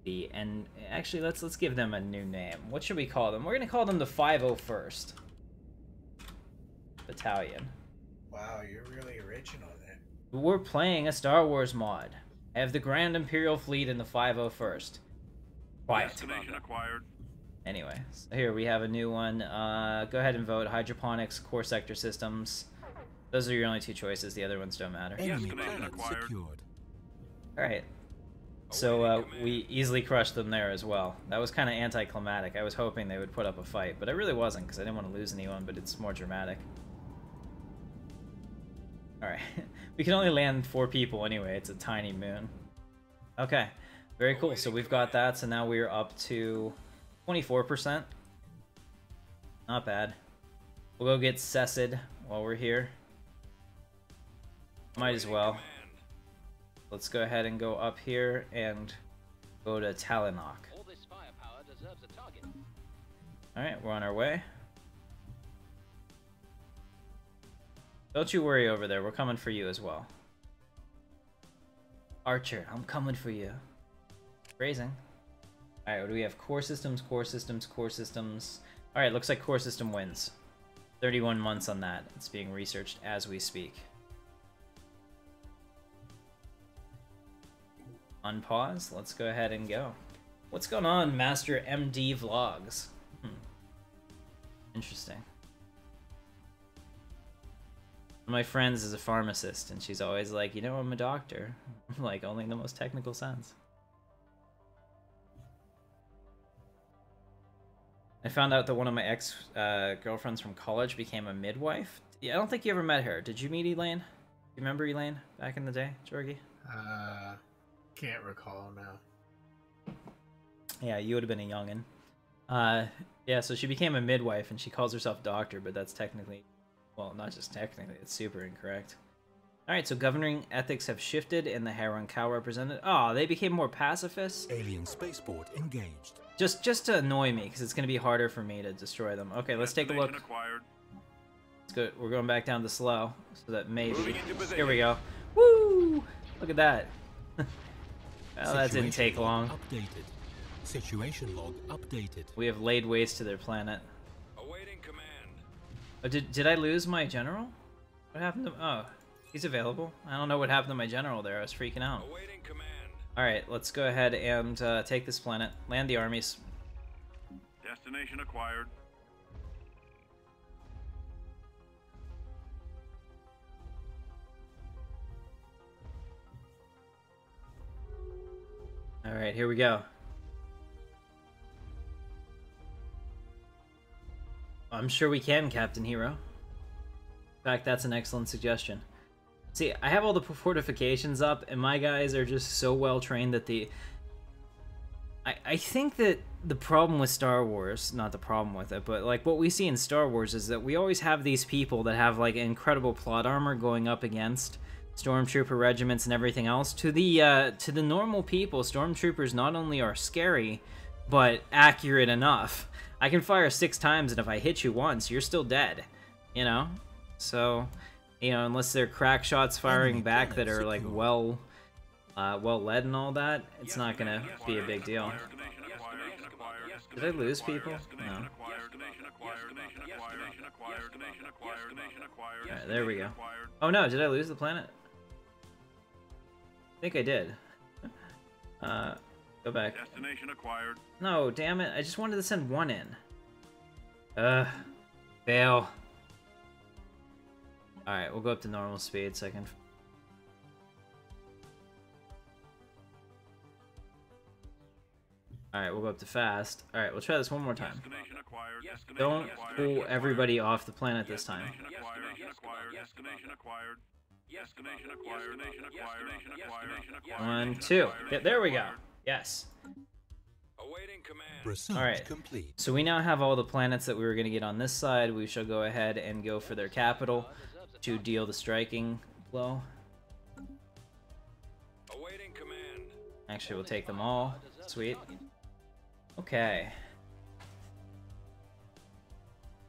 the end. Actually, let's give them a new name. What should we call them? We're gonna call them the 501st. battalion. Wow, you're really original there. We're playing a Star Wars mod. I have the Grand Imperial Fleet in the 501st. Quiet. Destination acquired. Anyway, so here we have a new one. Go ahead and vote. Hydroponics, core sector systems. Those are your only two choices. The other ones don't matter. Enemy Destination planet acquired. secured. Alright. So we easily crushed them there as well. That was kind of anticlimactic. I was hoping they would put up a fight, but I really wasn't because I didn't want to lose anyone, but it's more dramatic. Alright. We can only land 4 people anyway. It's a tiny moon. Okay. Very cool. So we've got that. So now we're up to 24%. Not bad. We'll go get Cessid while we're here. Might as well. Let's go ahead and go up here and go to Talinoch. All this firepower deserves a target. Alright, we're on our way. Don't you worry over there, we're coming for you as well. Archer, I'm coming for you. Raising. Alright, what do we have? Core systems, core systems, core systems. Alright, looks like core system wins. 31 months on that. It's being researched as we speak. Unpause. Let's go ahead and go. What's going on, Master MD Vlogs? Interesting. One of my friends is a pharmacist, and she's always like, you know, I'm a doctor. Like, only in the most technical sense. I found out that one of my ex-girlfriends from college became a midwife. Yeah, I don't think you ever met her. Did you meet Elaine? You remember Elaine back in the day, Jorgie? Can't recall now. Yeah, you would have been a youngin'. Yeah, so she became a midwife, and she calls herself doctor, but that's technically, well, not just technically, it's super incorrect. Alright, so governing ethics have shifted, and the Heron Cow represented. Oh, they became more pacifist? Alien spaceport engaged. Just to annoy me, because it's going to be harder for me to destroy them. Okay, let's take a look. Acquired. Let's go. We're going back down to slow, so that maybe... Here we go. Woo! Look at that. Well, that didn't take long. Updated. Situation log updated. We have laid waste to their planet. Awaiting command. Oh, did I lose my general? What happened to... Oh, he's available. I don't know what happened to my general there. I was freaking out. Awaiting command. Alright, let's go ahead and take this planet. Land the armies. Destination acquired. Alright, here we go. I'm sure we can, Captain Hero. In fact, that's an excellent suggestion. See, I have all the fortifications up, and my guys are just so well trained that the... I think that the problem with Star Wars, not the problem with it, but like what we see in Star Wars is that we always have these people that have like incredible plot armor going up against stormtrooper regiments and everything else. To the normal people, stormtroopers not only are scary, but accurate enough. I can fire 6 times, and if I hit you once, you're still dead. You know? So, you know, unless they're crack shots firing back that are like well led and all that, it's not gonna be a big deal. Did I lose people? No. Alright, there we go. Oh no, did I lose the planet? I think I did. Go back. Destination acquired. No, damn it. I just wanted to send 1 in. Fail. Alright, we'll go up to normal speed so I can... Alright, we'll go up to fast. Alright, we'll try this one more time. Destination acquired. Destination Don't acquired. pull everybody off the planet this time. Destination acquired. Destination acquired. Destination acquired. Destination acquired. Destination acquired. 1, 2. Yeah, there we go. Yes. Awaiting command. Research Alright. complete. So we now have all the planets that we were going to get on this side. We shall go ahead and go for their capital to deal the striking blow. Awaiting command. Actually, we'll take them all. Sweet. Okay.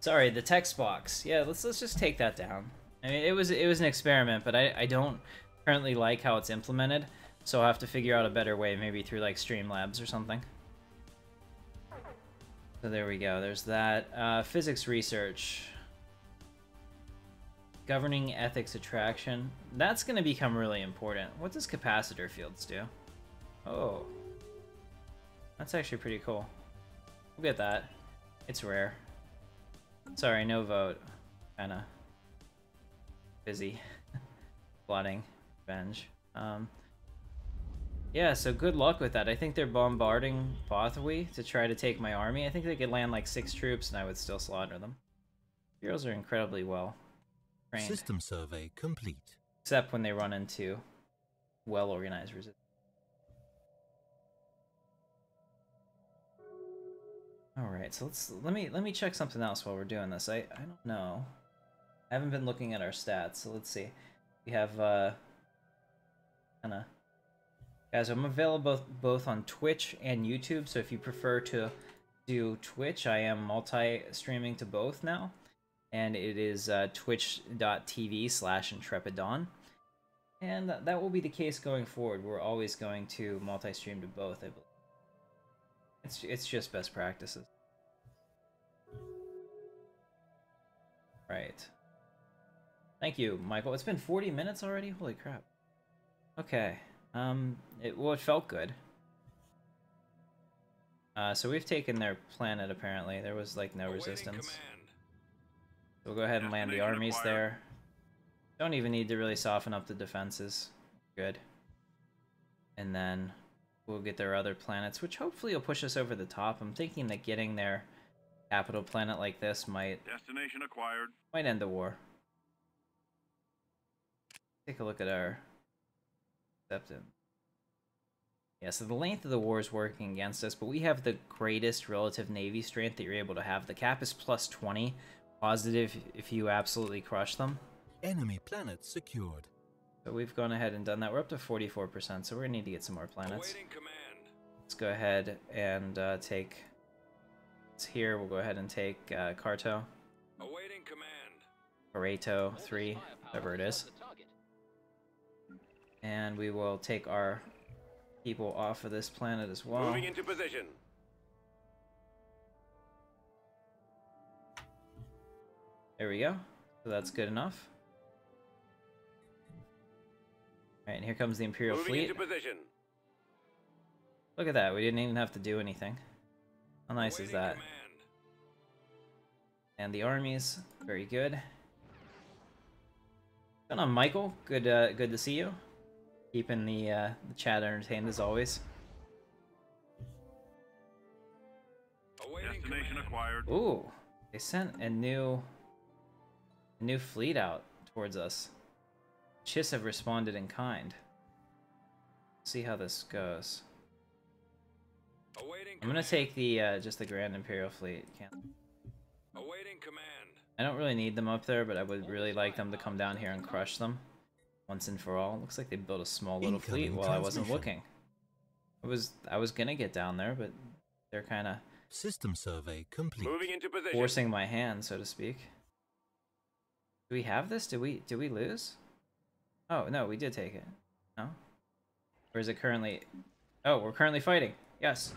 Sorry, the text box. Yeah, let's just take that down. I mean, it was an experiment, but I don't currently like how it's implemented, so I'll have to figure out a better way, maybe through like Streamlabs or something. So there we go. There's that. Physics research. Governing ethics attraction. That's going to become really important. What does capacitor fields do? Oh. That's actually pretty cool. We'll get that. It's rare. Sorry, no vote. Kinda busy. Plotting. Revenge. Yeah, so good luck with that. I think they're bombarding Bothwy to try to take my army. I think they could land like 6 troops and I would still slaughter them. Heroes are incredibly well trained. System survey complete. Except when they run into well-organized resistance. Alright, so let me check something else while we're doing this. I don't know. I haven't been looking at our stats, so let's see. We have kinda guys, I'm available both on Twitch and YouTube, so if you prefer to do Twitch, I am multi-streaming to both now. And it is twitch.tv/IntrepidDawn. And that will be the case going forward. We're always going to multi-stream to both, I believe. It's just best practices. Right. Thank you, Michael. It's been 40 minutes already? Holy crap. Okay. It felt good. So we've taken their planet, apparently. There was, like, no resistance. So we'll go ahead and land the armies there. Don't even need to really soften up the defenses. Good. And then we'll get their other planets, which hopefully will push us over the top. I'm thinking that getting their capital planet like this might end the war. Take a look at our acceptance. Yeah, so the length of the war is working against us, but we have the greatest relative navy strength that you're able to have. The cap is +20, positive if you absolutely crush them. Enemy planet secured. So we've gone ahead and done that. We're up to 44%, so we're gonna need to get some more planets. Let's go ahead and take. It's here. We'll go ahead and take Carto. Awaiting command. Pareto 3, whatever it is. And we will take our people off of this planet as well. Moving into position. There we go. So that's good enough. Alright, and here comes the Imperial fleet. Into position. Look at that, we didn't even have to do anything. How nice is that? Command. And the armies, very good. What's going on, Michael? Good to see you. Keeping the chat entertained as always. Destination acquired. Ooh, they sent a new fleet out towards us. Chiss have responded in kind. See how this goes. I'm gonna take the just the Grand Imperial fleet. Awaiting command. I don't really need them up there, but I would really like them to come down here and crush them once and for all. Looks like they built a small little fleet while I wasn't looking. I was gonna get down there, but they're kind of System survey complete. Moving into position. forcing my hand, so to speak. Do we have this? Did we lose? Oh no, we did take it. No? Or is it currently? Oh, we're currently fighting. Yes.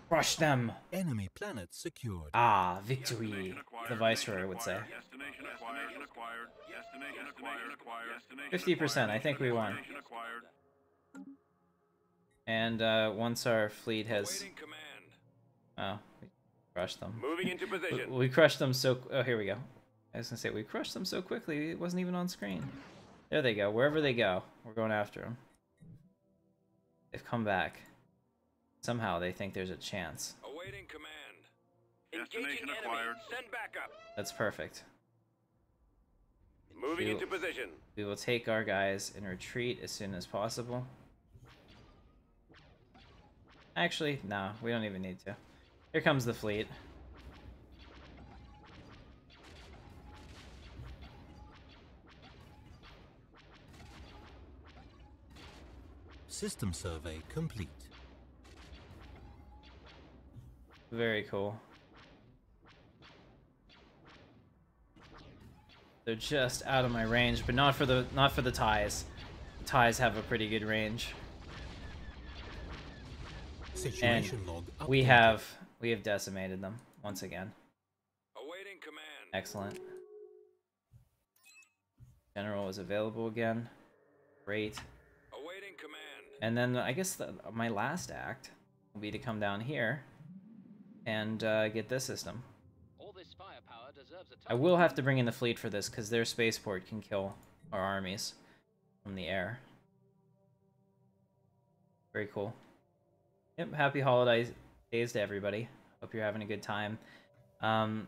Crush them. Enemy planet secured. Ah, victory. The Viceroy would say. Destination acquired. Destination acquired. 50%. I think we won. And once our fleet has, Awaiting command. oh, we crushed them. Moving into position. We crushed them so. Oh, here we go. I was gonna say we crushed them so quickly it wasn't even on screen. There they go. Wherever they go, we're going after them. They've come back. Somehow they think there's a chance. Awaiting command. Engaging enemy. Send backup. That's perfect. Moving into position. We will take our guys and retreat as soon as possible. Actually, no, we don't even need to. Here comes the fleet. System survey complete. Very cool. They're just out of my range, but not for the ties. The ties have a pretty good range. Situation And log we updated. have decimated them once again. Awaiting command. Excellent. General is available again. Great. Awaiting command. And then I guess my last act will be to come down here and get this system. All this firepower deserves a I target. will have to bring in the fleet for this because their spaceport can kill our armies from the air. Very cool. Yep, happy holidays to everybody. Hope you're having a good time. I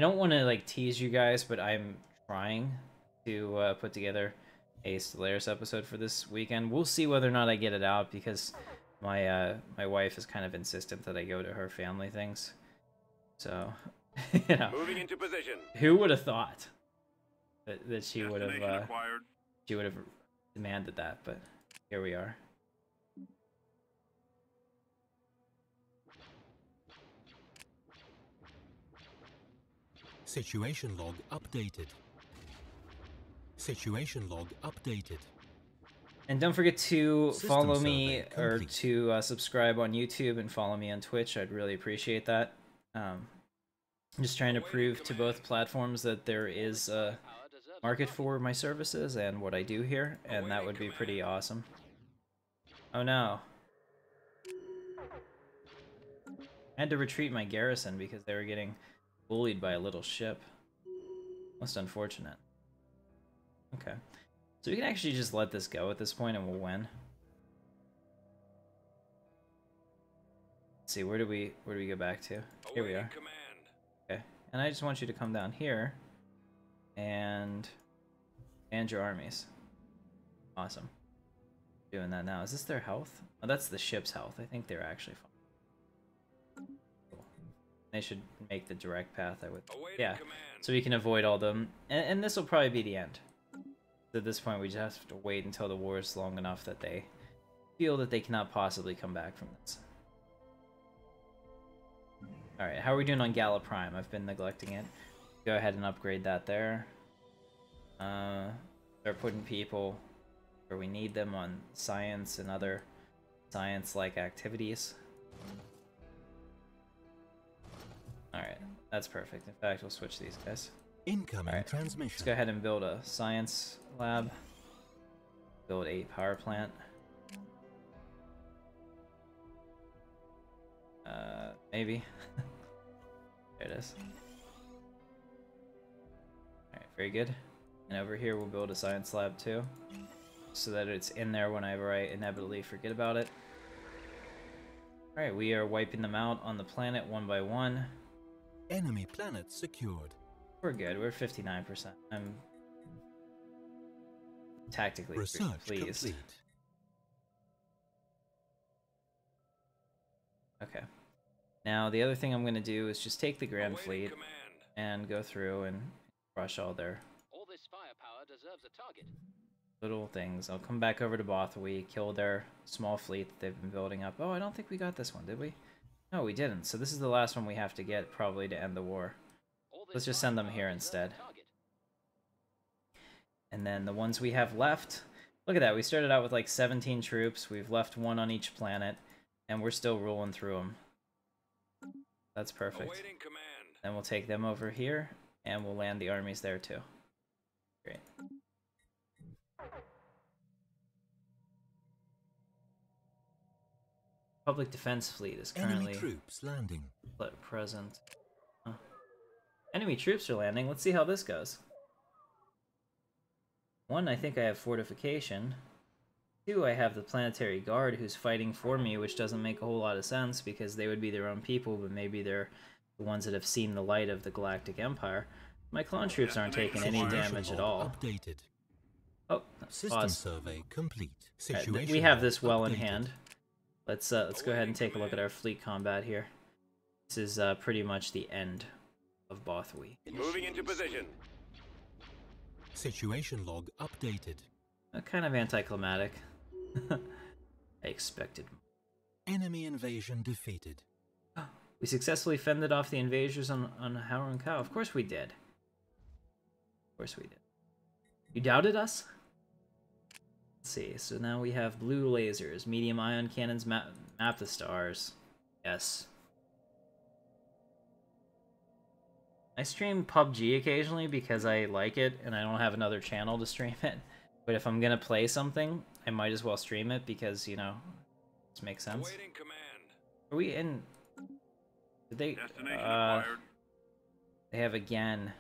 don't want to like tease you guys, but I'm trying to put together a Stellaris episode for this weekend. We'll see whether or not I get it out because my wife is kind of insistent that I go to her family things. So, you know, Moving into position. who would have thought that she would Destination have acquired. demanded that? But here we are. Situation log updated. Situation log updated. And don't forget to System follow me survey or complete. to subscribe on YouTube and follow me on Twitch. I'd really appreciate that. I'm just trying to prove to both platforms that there is a Firepower deserves a market target. for my services and what I do here, and that would be pretty awesome. Oh no. I had to retreat my garrison because they were getting bullied by a little ship. Most unfortunate. Okay. So we can actually just let this go at this point and we'll win. Let's see, where do we go back to? Here we Awaiting are. command. Okay. And I just want you to come down here and your armies. Awesome. Doing that now. Is this their health? Oh, that's the ship's health. I think they're actually fine. Cool. They should make the direct path, I would. Awaiting Yeah. command. So we can avoid all them. And this will probably be the end. At this point, we just have to wait until the war is long enough that they feel that they cannot possibly come back from this. Alright, how are we doing on Gala Prime? I've been neglecting it. Go ahead and upgrade that there. Start putting people where we need them on science and other science-like activities. Alright, that's perfect. In fact, we'll switch these guys. Incoming Alright, Let's transmission. go ahead and build a science lab. Build a power plant. Maybe. There it is. Alright, very good. And over here we'll build a science lab too. So that it's in there whenever I inevitably forget about it. Alright, we are wiping them out on the planet one by one. Enemy planet secured. We're good, we're 59%. I'm tactically Research pleased. complete. Okay. Now the other thing I'm going to do is just take the Grand Awaiting Fleet command. and go through and crush all their All this firepower deserves a target. little things. I'll come back over to Bothwy, kill their small fleet that they've been building up. Oh, I don't think we got this one, did we? No, we didn't. So this is the last one we have to get, probably, to end the war. All this Let's just send them firepower here deserves instead. a target. And then the ones we have left, look at that. We started out with like 17 troops. We've left one on each planet, and we're still rolling through them. That's perfect. Awaiting command. Then we'll take them over here, and we'll land the armies there too. Great. Public Defense Fleet is Enemy currently troops landing. present. Huh. Enemy troops are landing. Let's see how this goes. 1, I think I have fortification. 2, I have the Planetary Guard who's fighting for me, which doesn't make a whole lot of sense because they would be their own people, but maybe they're the ones that have seen the light of the Galactic Empire. My clone troops aren't taking any Situation damage at log all. Updated. Oh, System pause. survey complete. Alright, Situation we have log this well in updated. hand. Let's go ahead and take a look at our fleet combat here. This is pretty much the end of Bothwy. Moving into position. Situation log updated. Kind of anticlimactic. I expected. Enemy invasion defeated. We successfully fended off the invaders on Howrun Cow. Of course we did. Of course we did. You doubted us? Let's see. So now we have blue lasers, medium ion cannons, map the stars. Yes. I stream PUBG occasionally because I like it and I don't have another channel to stream it. But if I'm gonna play something, I might as well stream it because, you know, this makes sense. Awaiting command. Are we in... Did they... Destination acquired. They have again.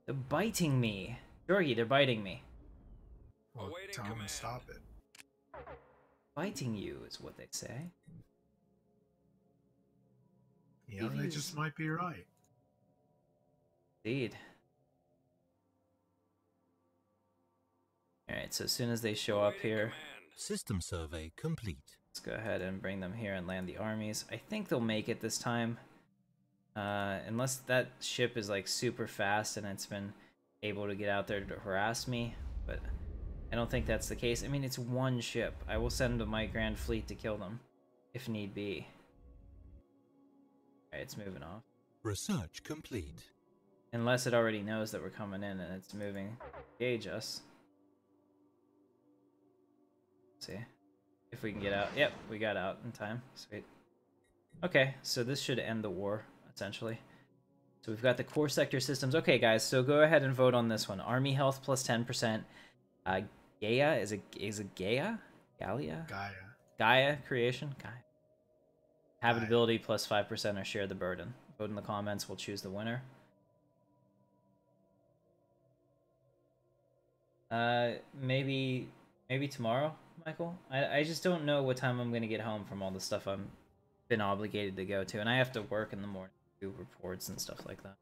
They're biting me. Jorgie, they're biting me. Well, Awaiting tell them command. to stop it. Biting you is what they say. Yeah, they just might be right. Indeed. Alright, so as soon as they show up Awaiting here, command. System survey complete. let's go ahead and bring them here and land the armies. I think they'll make it this time. Unless that ship is like super fast and it's been able to get out there to harass me. But I don't think that's the case. I mean, it's one ship. I will send my Grand Fleet to kill them, if need be. Alright, it's moving off. Research complete. Unless it already knows that we're coming in and it's moving. Gauge us. Let's see if we can get out. Yep, we got out in time. Sweet. Okay, so this should end the war, essentially. So we've got the core sector systems. Okay, guys, so go ahead and vote on this one. Army health plus 10%. Gaia is it Gaia? Gaia? Gaia creation? Gaia. Habitability plus 5% or share the burden. Vote in the comments, we'll choose the winner. Maybe tomorrow, Michael? I just don't know what time I'm gonna get home from all the stuff I'm been obligated to go to, and I have to work in the morning, do reports and stuff like that.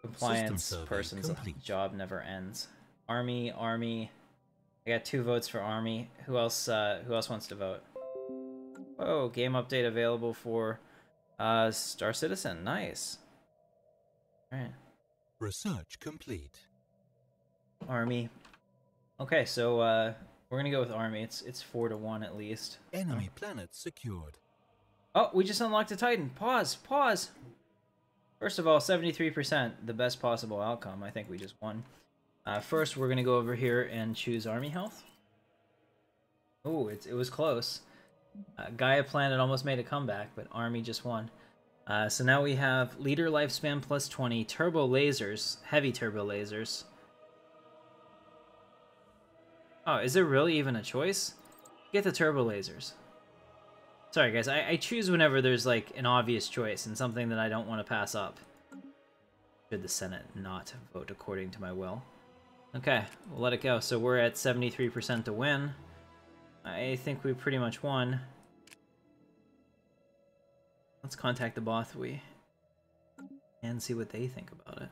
Compliance person's complete. job never ends. Army. I got 2 votes for Army. Who else wants to vote? Oh, game update available for Star Citizen. Nice. Alright. Research complete. Army. Okay, so we're gonna go with Army. It's 4-1 at least. Enemy planet secured. Oh, we just unlocked a Titan. Pause. First of all, 73%, the best possible outcome. I think we just won. First, we're gonna go over here and choose Army health. Oh, it was close. Gaia Planet almost made a comeback, but Army just won. So now we have leader lifespan plus 20, turbo lasers, heavy turbo lasers. Oh, is there really even a choice? Get the turbo lasers. Sorry guys, I choose whenever there's like an obvious choice and something that I don't want to pass up. Should the Senate not vote according to my will? Okay, we'll let it go. So we're at 73% to win. I think we pretty much won. Let's contact the Bothwi and see what they think about it.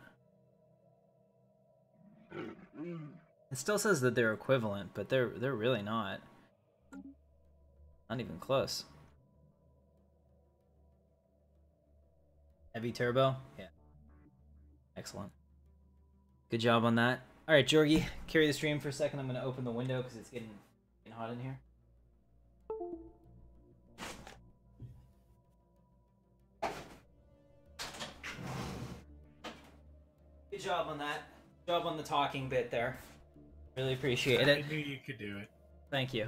It still says that they're equivalent, but they're really not. Not even close. Heavy turbo? Yeah. Excellent. Good job on that. Alright, Jorgie, carry the stream for a second. I'm going to open the window because it's getting hot in here. Good job on that. Good job on the talking bit there. Really appreciate it. I knew you could do it. Thank you.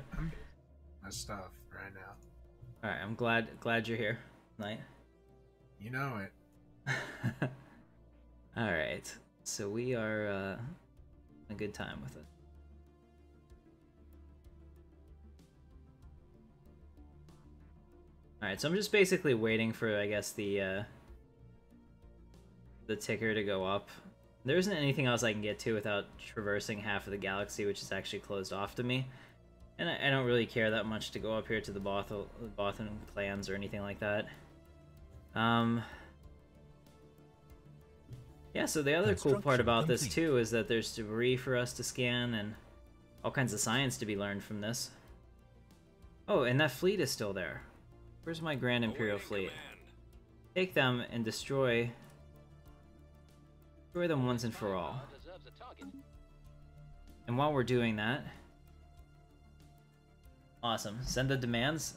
My stuff right now. Alright, I'm glad you're here tonight. You know it. Alright, so we are a good time with it. Alright, so I'm just basically waiting for, I guess, the ticker to go up. There isn't anything else I can get to without traversing half of the galaxy, which is actually closed off to me. And I don't really care that much to go up here to the Bothan clans or anything like that. Yeah, so the other cool part about this too is that there's debris for us to scan and all kinds of science to be learned from this. Oh, and that fleet is still there. Where's my Grand Imperial fleet? Take them and destroy them once and for all. And while we're doing that, awesome. Send the demands.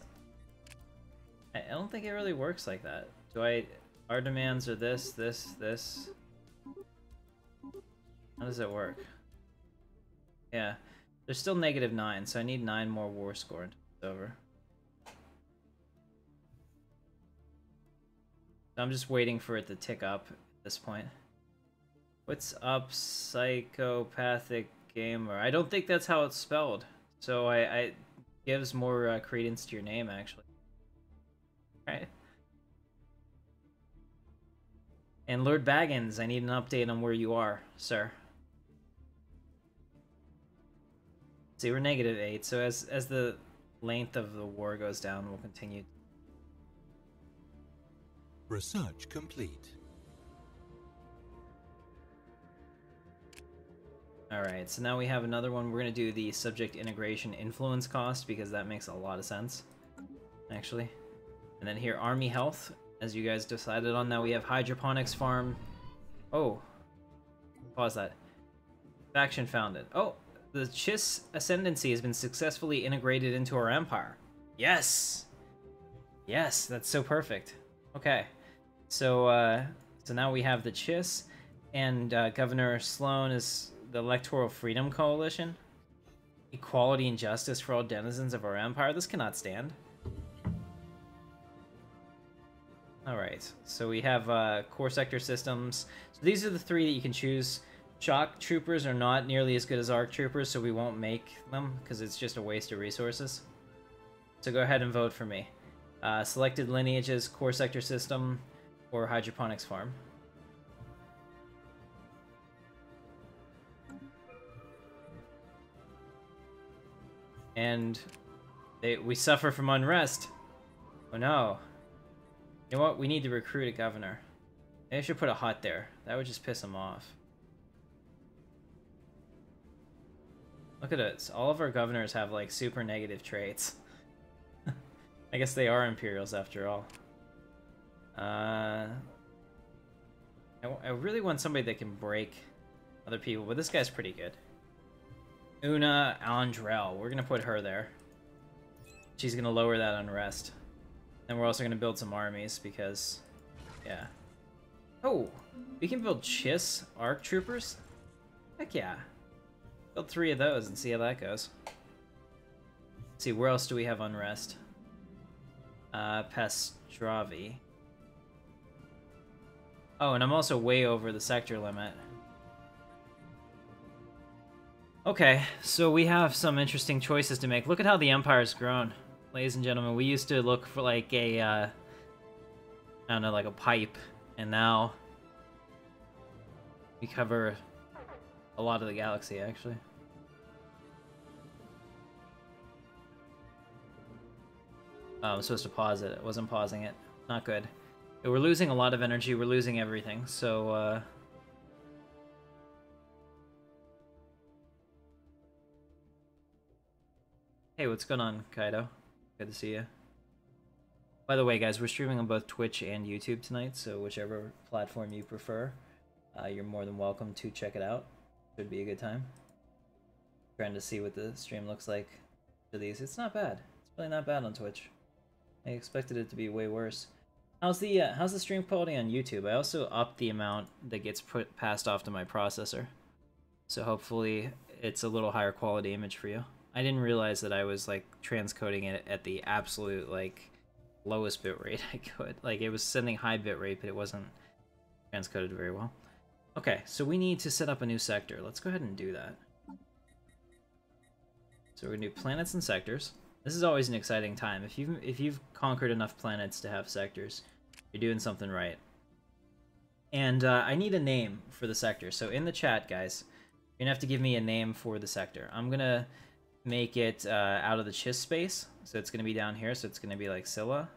I don't think it really works like that. Our demands are this. How does it work? Yeah, there's still -9, so I need 9 more war score until it's over. I'm just waiting for it to tick up at this point. What's up, psychopathic gamer? I don't think that's how it's spelled. So I gives more credence to your name, actually. Right. And Lord Baggins, I need an update on where you are, sir. See, we're -8, so as the length of the war goes down, we'll continue. Research complete. Alright, so now we have another one. We're going to do the subject integration influence cost, because that makes a lot of sense, actually. And then here, army health, as you guys decided on. Now we have hydroponics farm. Oh. Pause that. Faction founded. Oh, the Chiss ascendancy has been successfully integrated into our empire. Yes! Yes, that's so perfect. Okay. So, so now we have the Chiss, and Governor Sloan is the Electoral Freedom Coalition. Equality and justice for all denizens of our empire. This cannot stand. Alright, so we have core sector systems. So these are the 3 that you can choose. Shock troopers are not nearly as good as ARC troopers, so we won't make them, because it's just a waste of resources. So go ahead and vote for me. Selected lineages, core sector system, or hydroponics farm. And we suffer from unrest. Oh no. You know what? We need to recruit a governor. Maybe I should put a hut there. That would just piss him off. Look at it. All of our governors have like super negative traits. I guess they are Imperials after all. I really want somebody that can break other people, but this guy's pretty good. Una Andrel. We're gonna put her there. She's gonna lower that unrest. And we're also gonna build some armies because, yeah. Oh, we can build Chiss ARC troopers? Heck yeah. Build 3 of those and see how that goes. Let's see, where else do we have unrest? Pastravi. Oh, and I'm also way over the sector limit. Okay, so we have some interesting choices to make. Look at how the Empire's grown, ladies and gentlemen. We used to look for like a, I don't know, like a pipe, and now we cover a lot of the galaxy, actually. Oh, I'm supposed to pause it. I wasn't pausing it. Not good. We're losing a lot of energy. We're losing everything, so, Hey, what's going on, Kaido? Good to see you. By the way, guys, we're streaming on both Twitch and YouTube tonight, so whichever platform you prefer, you're more than welcome to check it out. Should be a good time. Trying to see what the stream looks like for these. It's not bad. It's really not bad on Twitch. I expected it to be way worse. How's the stream quality on YouTube? I also upped the amount that gets passed off to my processor, so hopefully it's a little higher quality image for you. I didn't realize that I was like transcoding it at the absolute like lowest bitrate I could. Like it was sending high bitrate, but it wasn't transcoded very well. Okay, so we need to set up a new sector. Let's go ahead and do that. So we're gonna do planets and sectors. This is always an exciting time. If you've conquered enough planets to have sectors, you're doing something right. And I need a name for the sector. So in the chat, guys, you're gonna have to give me a name for the sector. I'm gonna make it out of the Chiss space, so it's gonna be down here. So it's gonna be like Scylla,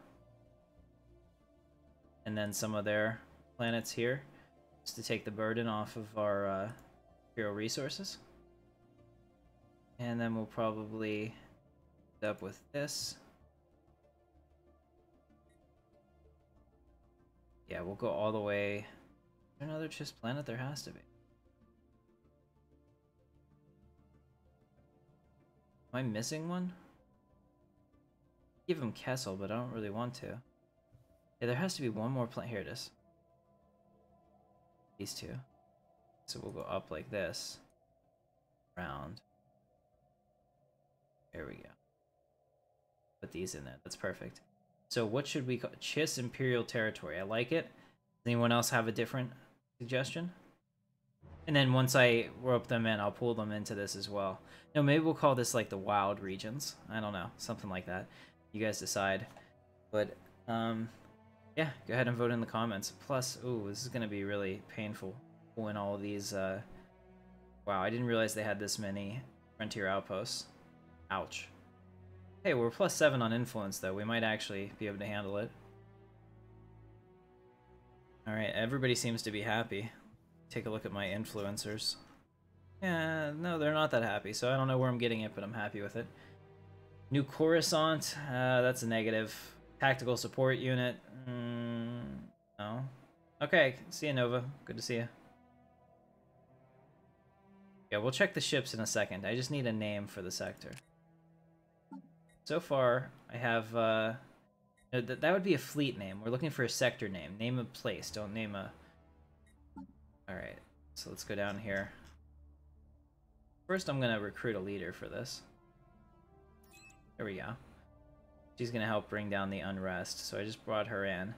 and then some of their planets here, just to take the burden off of our hero resources. And then we'll probably end up with this. Yeah, we'll go all the way. Is there another Chiss planet? There has to be. Am I missing one? Give him Kessel, but I don't really want to. Yeah, there has to be one more planet. Here it is. These two. So we'll go up like this. Round. There we go. Put these in there. That's perfect. So what should we call Chiss Imperial Territory? I like it. Does anyone else have a different suggestion? And then once I rope them in, I'll pull them into this as well. No, maybe we'll call this like the Wild Regions. I don't know, something like that. You guys decide. But yeah, go ahead and vote in the comments. Plus, ooh, this is gonna be really painful pulling all of these. Wow, I didn't realize they had this many frontier outposts. Ouch. Hey, we're +7 on influence though. We might actually be able to handle it. All right, everybody seems to be happy. Take a look at my influencers. Yeah, no, they're not that happy, so I don't know where I'm getting it, but I'm happy with it. New Coruscant, that's a negative. Tactical support unit, no. Okay, see you, Nova. Good to see you. Yeah, we'll check the ships in a second. I just need a name for the sector. So far, I have, that would be a fleet name. We're looking for a sector name. Name a place, don't name a... Alright, so let's go down here. First, I'm gonna recruit a leader for this. There we go. She's gonna help bring down the unrest, so I just brought her in.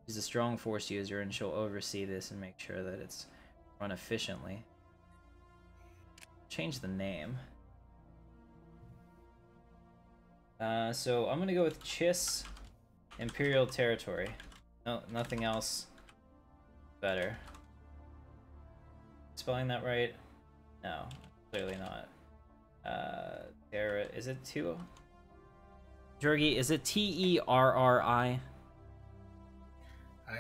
She's a strong force user, and she'll oversee this and make sure that it's run efficiently. Change the name. So I'm gonna go with Chiss Imperial Territory. No, nothing else better. Spelling that right? No, clearly not. Terra, is it 2? Jorgi, is it Terri? I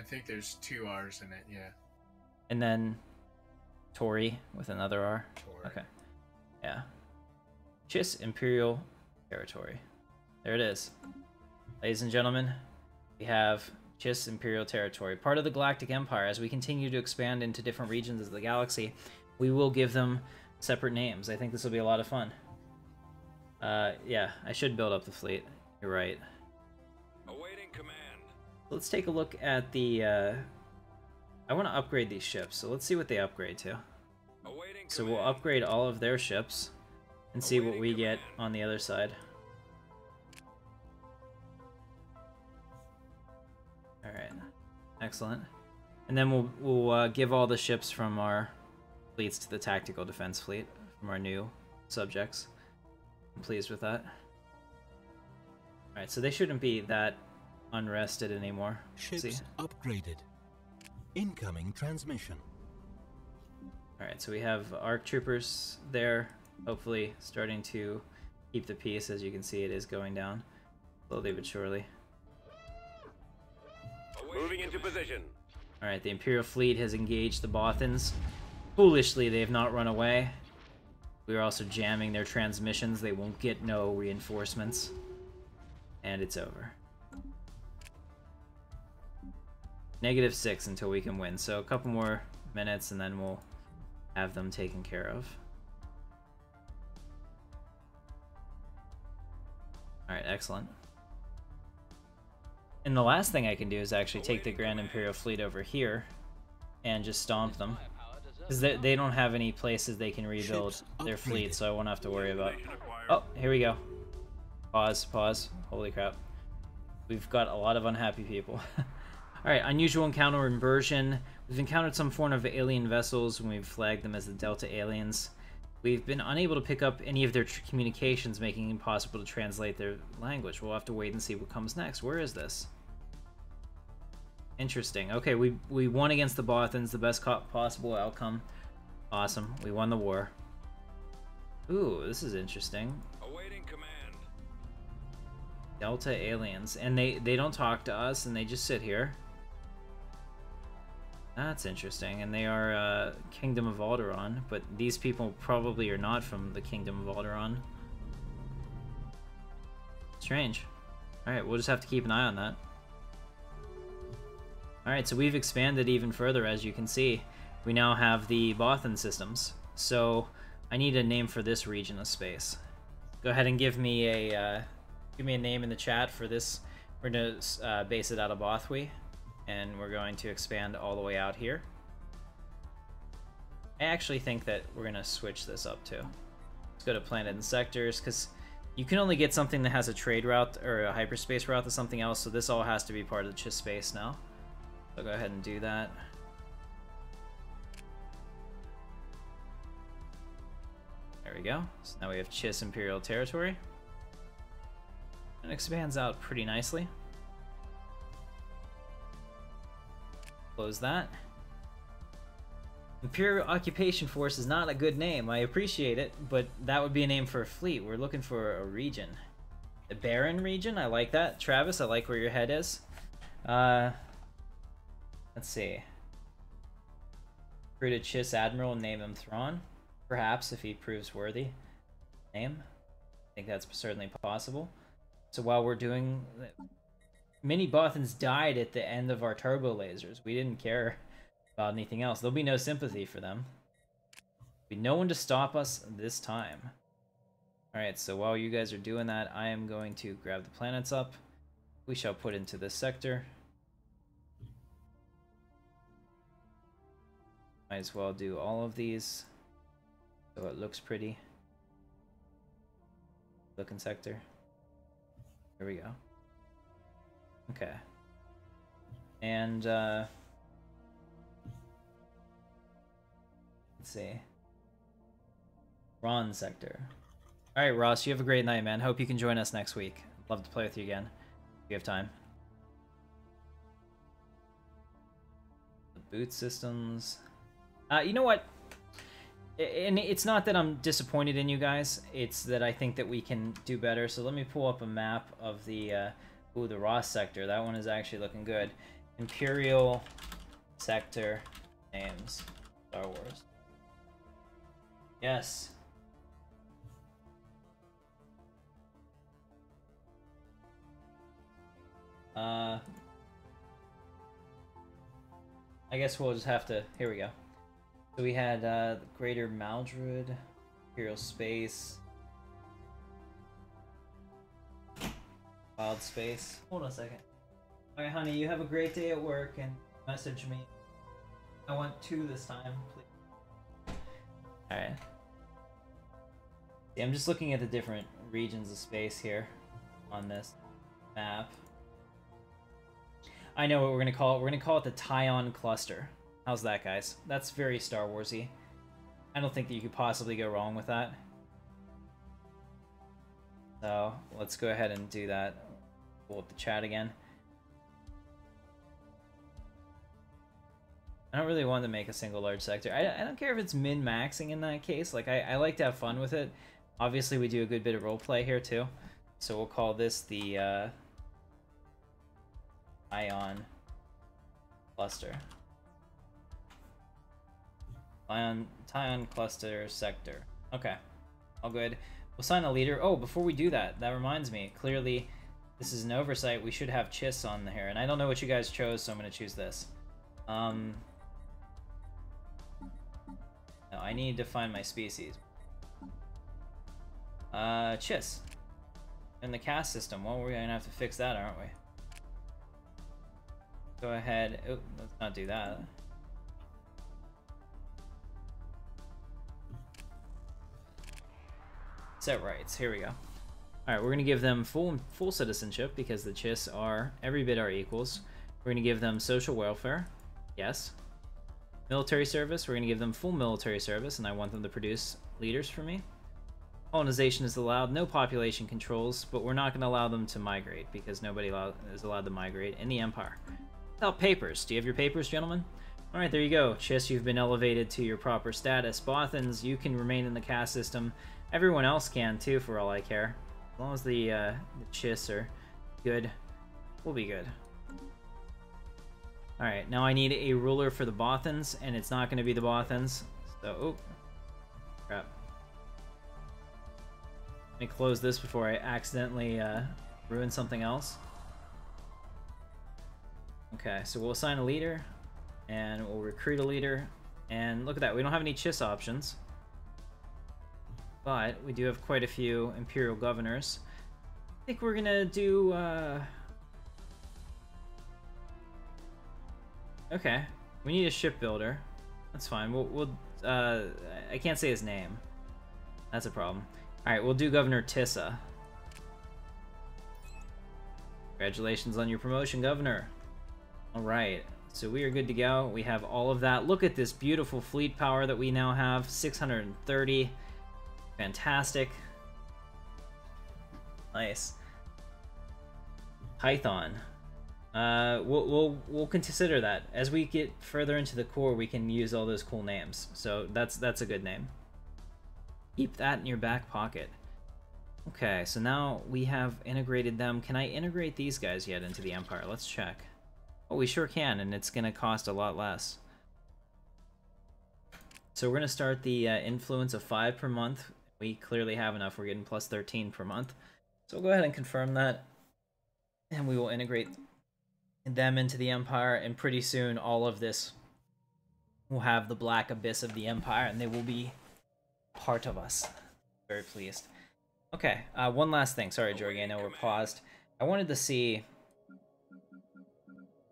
think there's 2 R's in it, yeah. And then Tori with another R? Tori. Okay. Yeah. Chiss Imperial Territory. There it is. Ladies and gentlemen, we have Chiss Imperial Territory, part of the Galactic Empire. As we continue to expand into different regions of the galaxy, we will give them separate names. I think this will be a lot of fun. Yeah, I should build up the fleet. You're right. Awaiting command. Let's take a look at the, I want to upgrade these ships, so let's see what they upgrade to. Awaiting So we'll command. upgrade all of their ships and see what we get on the other side. Alright, excellent. And then we'll give all the ships from our fleets to the Tactical Defense Fleet from our new subjects. I'm pleased with that. Alright, so they shouldn't be that unrested anymore. Ships See? upgraded. Incoming transmission. Alright, so we have ARC troopers there, hopefully starting to keep the peace. As you can see, it is going down slowly but surely. Moving into position. Alright, the Imperial fleet has engaged the Bothans. Foolishly, they have not run away. We are also jamming their transmissions. They won't get no reinforcements. And it's over. -6 until we can win. So a couple more minutes and then we'll have them taken care of. Alright, excellent. And the last thing I can do is actually take the Grand Imperial fleet over here and just stomp them. Because they don't have any places they can rebuild their fleet, so I won't have to worry about... Oh, here we go. Pause. Holy crap. We've got a lot of unhappy people. Alright, unusual encounter inversion. We've encountered some form of alien vessels when we've flagged them as the Delta aliens. We've been unable to pick up any of their communications, making it impossible to translate their language. We'll have to wait and see what comes next. Where is this? Interesting. Okay, we won against the Bothans, the best possible outcome. Awesome. We won the war. Ooh, this is interesting. Awaiting command. Delta aliens. And they don't talk to us, and they just sit here. That's interesting. And they are Kingdom of Alderaan, but these people probably are not from the Kingdom of Alderaan. Strange. Alright, we'll just have to keep an eye on that. Alright, so we've expanded even further, as you can see. We now have the Bothan systems. So I need a name for this region of space. Go ahead and give me a name in the chat for this. We're going to base it out of Bothwy, and we're going to expand all the way out here. I actually think that we're going to switch this up too. Let's go to planet and sectors, because You can only get something that has a trade route or a hyperspace route to something else, so this all has to be part of the Chiss space now. So go ahead and do that. There we go. So now we have Chiss Imperial Territory. It expands out pretty nicely. Close that. Imperial Occupation Force is not a good name. I appreciate it, but that would be a name for a fleet. We're looking for a region. The Baron region, I like that. Travis, I like where your head is. Let's see. Recruit a Chiss Admiral and name him Thrawn. Perhaps, if he proves worthy. Name. I think that's certainly possible. So while we're doing... Many Bothans died at the end of our turbo lasers. We didn't care about anything else. There'll be no sympathy for them. There'll be no one to stop us this time. Alright, so while you guys are doing that, I am going to grab the planets up. We shall put into this sector. Might as well do all of these so it looks pretty. Looking sector. There we go. Okay. And, let's see. Ron sector. Alright, Ross, you have a great night, man. Hope you can join us next week. Love to play with you again, if you have time. The boot systems. You know what? And it's not that I'm disappointed in you guys. It's that I think that we can do better. So let me pull up a map of the... Ooh, the Ross sector. That one is actually looking good. Imperial sector names. Star Wars. Yes. I guess we'll just have to... Here we go. So we had the Greater Maldred, Imperial Space... Wild space. Hold on a second. Alright, honey, you have a great day at work and message me. I want 2 this time, please. Alright. Yeah, I'm just looking at the different regions of space here on this map. I know what we're gonna call it. We're gonna call it the Tyon Cluster. How's that, guys? That's very Star Wars-y. I don't think that you could possibly go wrong with that. So, let's go ahead and do that. Pull up the chat again. I don't really want to make a single large sector. I don't care if it's min-maxing in that case. Like, I like to have fun with it. Obviously, we do a good bit of roleplay here, too. So we'll call this the, Ion Cluster. Tyon Cluster Sector. Okay. All good. We'll assign a leader. Oh, before we do that, that reminds me. Clearly, this is an oversight. We should have Chiss on here. And I don't know what you guys chose, so I'm going to choose this. No, I need to find my species. Chiss. In the caste system. Well, we're going to have to fix that, aren't we? Go ahead. Oh, let's not do that. Set rights. Here we go. Alright, we're going to give them full citizenship because the Chiss are every bit our equals. We're going to give them social welfare. Yes. Military service. We're going to give them full military service, and I want them to produce leaders for me. Colonization is allowed. No population controls, but we're not going to allow them to migrate because nobody is allowed to migrate in the Empire. Without papers. Do you have your papers, gentlemen? Alright, there you go. Chiss, you've been elevated to your proper status. Bothans, you can remain in the caste system. Everyone else can, too, for all I care. As long as the Chiss are good, we'll be good. Alright, now I need a ruler for the Bothans, and it's not going to be the Bothans. So, oh. Crap. Let me close this before I accidentally ruin something else. Okay, so we'll assign a leader, and we'll recruit a leader, and look at that, we don't have any Chiss options. But we do have quite a few Imperial Governors. I think we're gonna do, Okay, we need a shipbuilder. That's fine, I can't say his name. That's a problem. Alright, we'll do Governor Tissa. Congratulations on your promotion, Governor. Alright, so we are good to go. We have all of that. Look at this beautiful fleet power that we now have. 630. Fantastic. Nice. Python. We'll consider that. As we get further into the core, we can use all those cool names. So that's a good name. Keep that in your back pocket. Okay, so now we have integrated them. Can I integrate these guys yet into the Empire? Let's check. Oh, we sure can, and it's gonna cost a lot less. So we're gonna start the influence of 5 per month. We clearly have enough. We're getting plus 13 per month. So we'll go ahead and confirm that. And we will integrate them into the Empire, and pretty soon all of this will have the black abyss of the Empire, and they will be part of us. Very pleased. Okay, one last thing. Sorry, Jorgie, I know we're paused. I wanted to see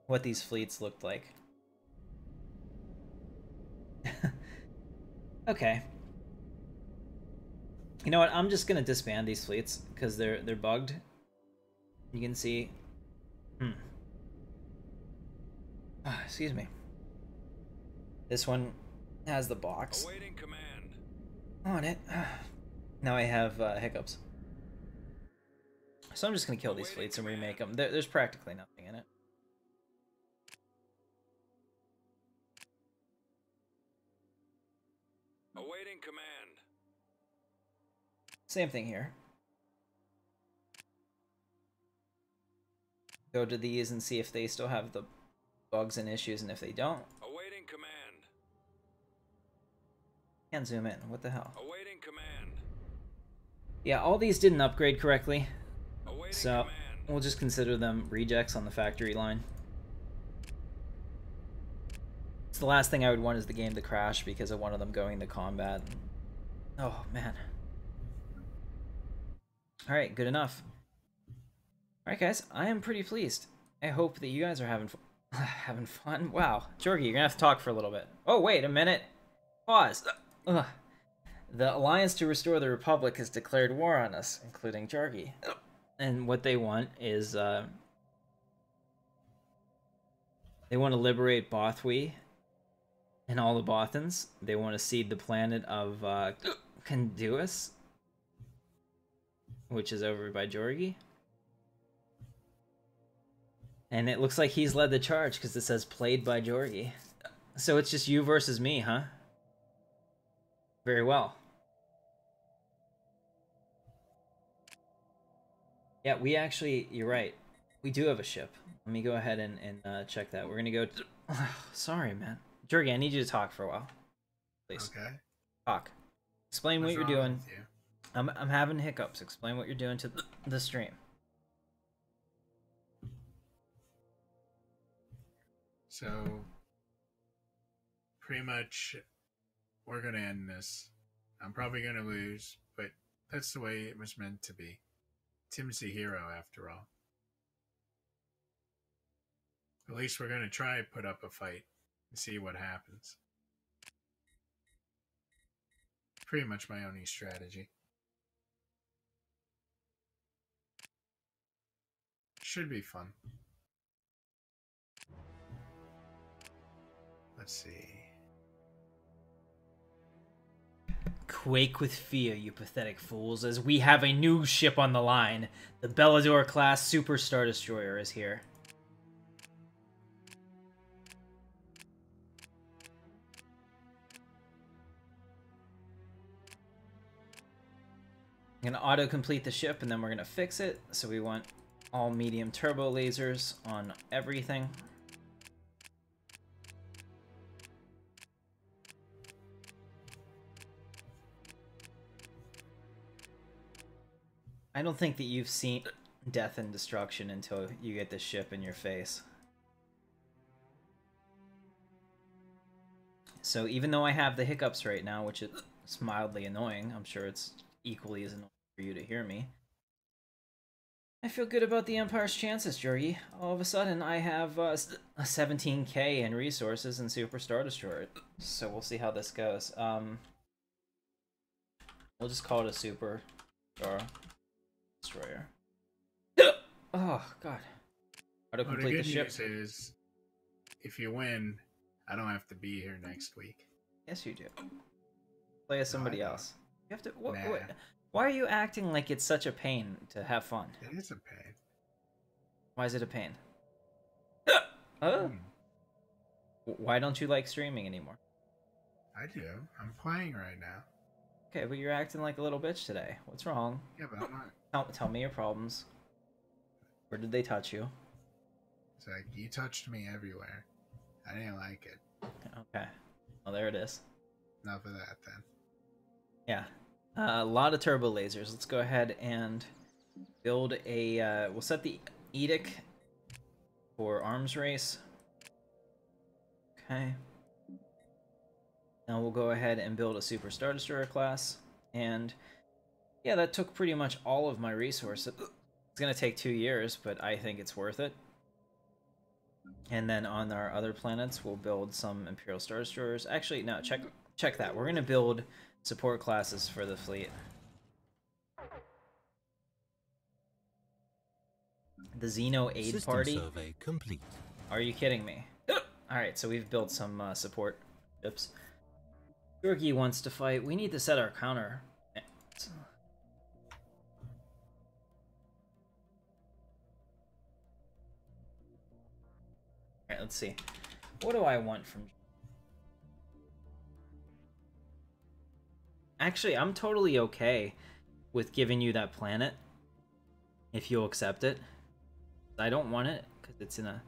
what these fleets looked like. Okay. You know what? I'm just gonna disband these fleets because they're bugged. You can see. Excuse me. This one has the box Awaiting command. on it. Now I have hiccups. So I'm just gonna kill these fleets and remake them. There's practically nothing in it. Awaiting command. Same thing here. Go to these and see if they still have the bugs and issues, and if they don't, Awaiting command. can't zoom in. What the hell? Awaiting command. Yeah, all these didn't upgrade correctly, Awaiting so command. we'll just consider them rejects on the factory line. It's the last thing I would want is the game to crash because of one of them going to combat. Oh, man. Alright, good enough. Alright, guys, I am pretty pleased. I hope that you guys are having fun. Wow. Jorgie, you're gonna have to talk for a little bit. Oh, wait a minute. Pause. Ugh. The Alliance to Restore the Republic has declared war on us, including Jorgie. And what they want is, they want to liberate Bothwy and all the Bothans. They want to cede the planet of Conduis, which is over by Jorgie. And it looks like he's led the charge because it says played by Jorgie. So it's just you versus me, huh? Very well. Yeah, we actually, you're right. We do have a ship. Let me go ahead and check that. We're gonna go to... Sorry, man. Jorgie, I need you to talk for a while. Please. Okay. Talk. Explain what What's you're wrong doing. with you? I'm having hiccups. Explain what you're doing to the stream. So, pretty much, we're gonna end this. I'm probably gonna lose, but that's the way it was meant to be. Tim's a hero, after all. At least we're gonna try and put up a fight and see what happens. Pretty much my only strategy. Should be fun. Let's see. Quake with fear, you pathetic fools, as we have a new ship on the line. The Bellador-class Super Star Destroyer is here. I'm gonna auto-complete the ship, and then we're gonna fix it. So we want all medium turbo lasers on everything. I don't think that you've seen death and destruction until you get the ship in your face. So even though I have the hiccups right now, which is mildly annoying, I'm sure it's equally as annoying for you to hear me. I feel good about the Empire's chances, Jorgie. All of a sudden, I have a 17k in resources and Super Star Destroyer. So we'll see how this goes. We'll just call it a Super Star Destroyer. Oh, God. How to Well, the complete the good ship? news is, if you win, I don't have to be here next week. Yes, you do. Play as somebody don't. else. You have to. What, Nah. why are you acting like it's such a pain to have fun? It is a pain. Why is it a pain? Oh. Why don't you like streaming anymore? I do. I'm playing right now. Okay, but you're acting like a little bitch today. What's wrong? Yeah, but I'm not. Tell me your problems. Where did they touch you? It's like, you touched me everywhere. I didn't like it. Okay. Well, there it is. Enough of that, then. Yeah. A lot of turbo lasers. Let's go ahead and build a... we'll set the edict for arms race. Okay. Now we'll go ahead and build a Super Star Destroyer class. And yeah, that took pretty much all of my resources. It's going to take 2 years, but I think it's worth it. And then on our other planets, we'll build some Imperial Star Destroyers. Actually, no, check that. We're going to build support classes for the fleet. The Xeno Aid System Party? survey complete. Are you kidding me? Alright, so we've built some support ships. Yorkie wants to fight. We need to set our counter. Alright, let's see. What do I want from... Actually, I'm totally okay with giving you that planet. If you'll accept it. I don't want it, because it's in a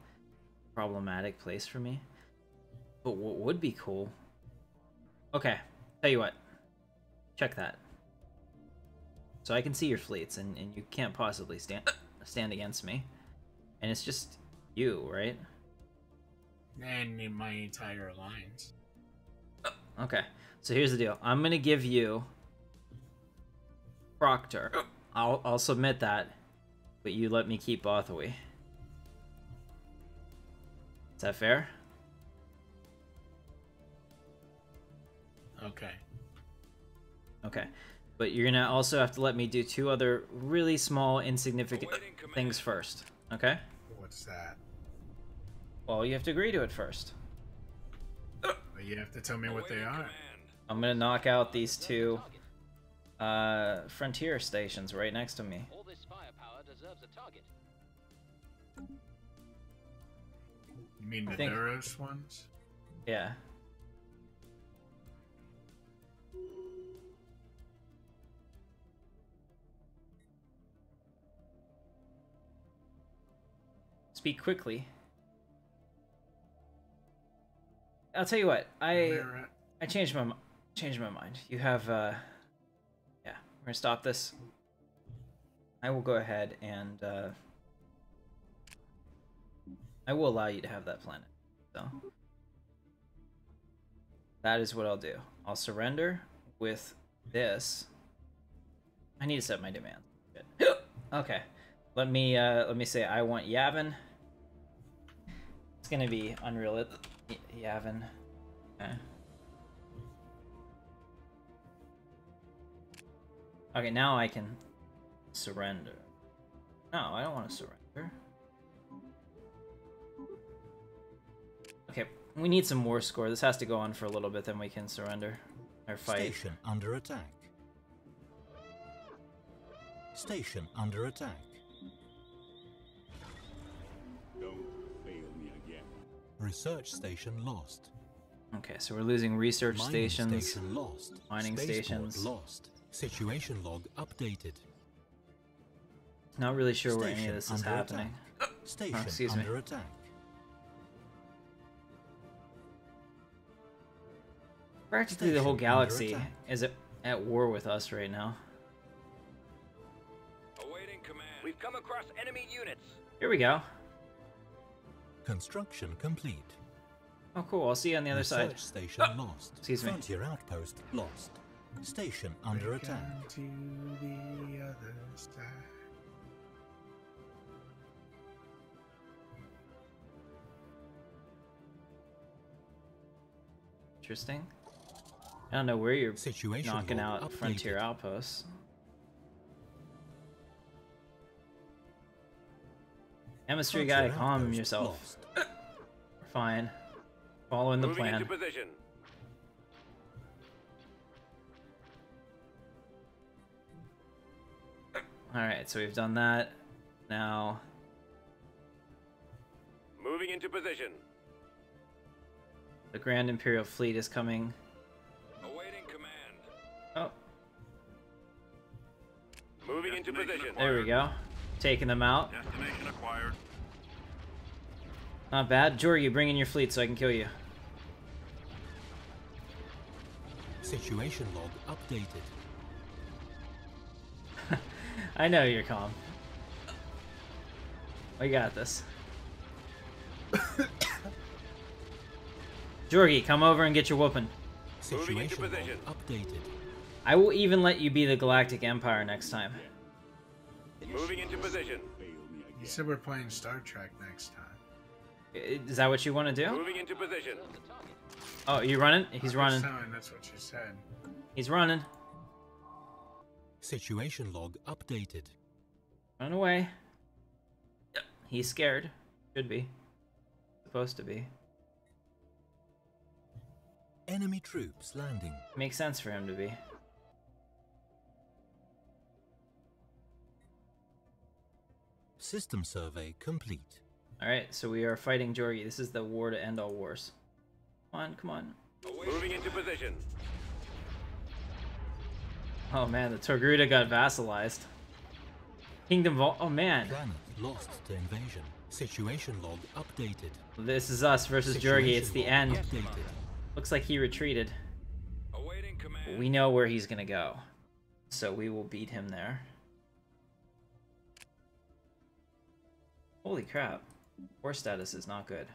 problematic place for me. But what would be cool... Okay, tell you what. Check that. So I can see your fleets, and you can't possibly stand against me. And it's just you, right? And in my entire alliance. Okay, so here's the deal. I'm gonna give you Proctor. I'll submit that, but you let me keep Bothaway. Is that fair? Okay. Okay. But you're gonna also have to let me do 2 other really small, insignificant things first. Okay? What's that? Well, you have to agree to it first. But you have to tell me what they are. I'm gonna knock out these 2 frontier stations right next to me. All this firepower deserves a target. You mean the think- Duros ones? Yeah. Speak quickly. I'll tell you what. I changed my mind. You have yeah, we're gonna stop this. I will go ahead and I will allow you to have that planet. So that is what I'll do. I'll surrender with this. I need to set my demand. Okay. Let me say I want Yavin. It's gonna be Unreal Yavin. Okay. Okay, now I can surrender. No, I don't want to surrender. Okay, we need some more score. This has to go on for a little bit, then we can surrender or fight. Station under attack. Station under attack. Don't fail me again. Research station lost. Okay, so we're losing research Mining stations. station lost. Mining Spaceport stations. lost. Situation log updated. Not really sure where any Station of this is under happening. attack. Station excuse me. under attack. Practically the whole Station under galaxy attack. is at war with us right now. Awaiting command. We've come across enemy units. Here we go. Construction complete. Oh, cool. I'll see you on the other side. Research station lost. Excuse me. Frontier outpost lost. Station under attack. To the other side. Interesting. I don't know where you're Situation knocking log out updated. frontier outposts. Chemistry guy, Culture calm outpost yourself. lost. We're fine. Following the Moving plan. into position. Alright, so we've done that. Now, Moving into position. the Grand Imperial Fleet is coming. Awaiting command. Oh, Moving into position. there we go. Taking them out. Destination acquired. Not bad. Jorgie, bring in your fleet so I can kill you. Situation log updated. I know you're calm. We got this. Jorgie, come over and get your whooping. Moving into Situation log position. updated. I will even let you be the Galactic Empire next time. Moving into position. You said we're playing Star Trek next time. Is that what you want to do? Moving into position. Observe the target. Oh, you running? He's running. That's what you said. He's running. Situation log updated. Run away. Yep. He's scared. Should be. Supposed to be. Enemy troops landing. Makes sense for him to be. System survey complete. Alright, so we are fighting Jorgie. This is the war to end all wars. Come on, come on. Moving into position. Oh man, the Torgruda got vassalized. Kingdom Vault. Oh man. Planet lost to invasion. Situation log updated. This is us versus Jorgie. It's the Situation log end. Updated. Looks like he retreated. Awaiting command. We know where he's gonna go. So we will beat him there. Holy crap. War status is not good.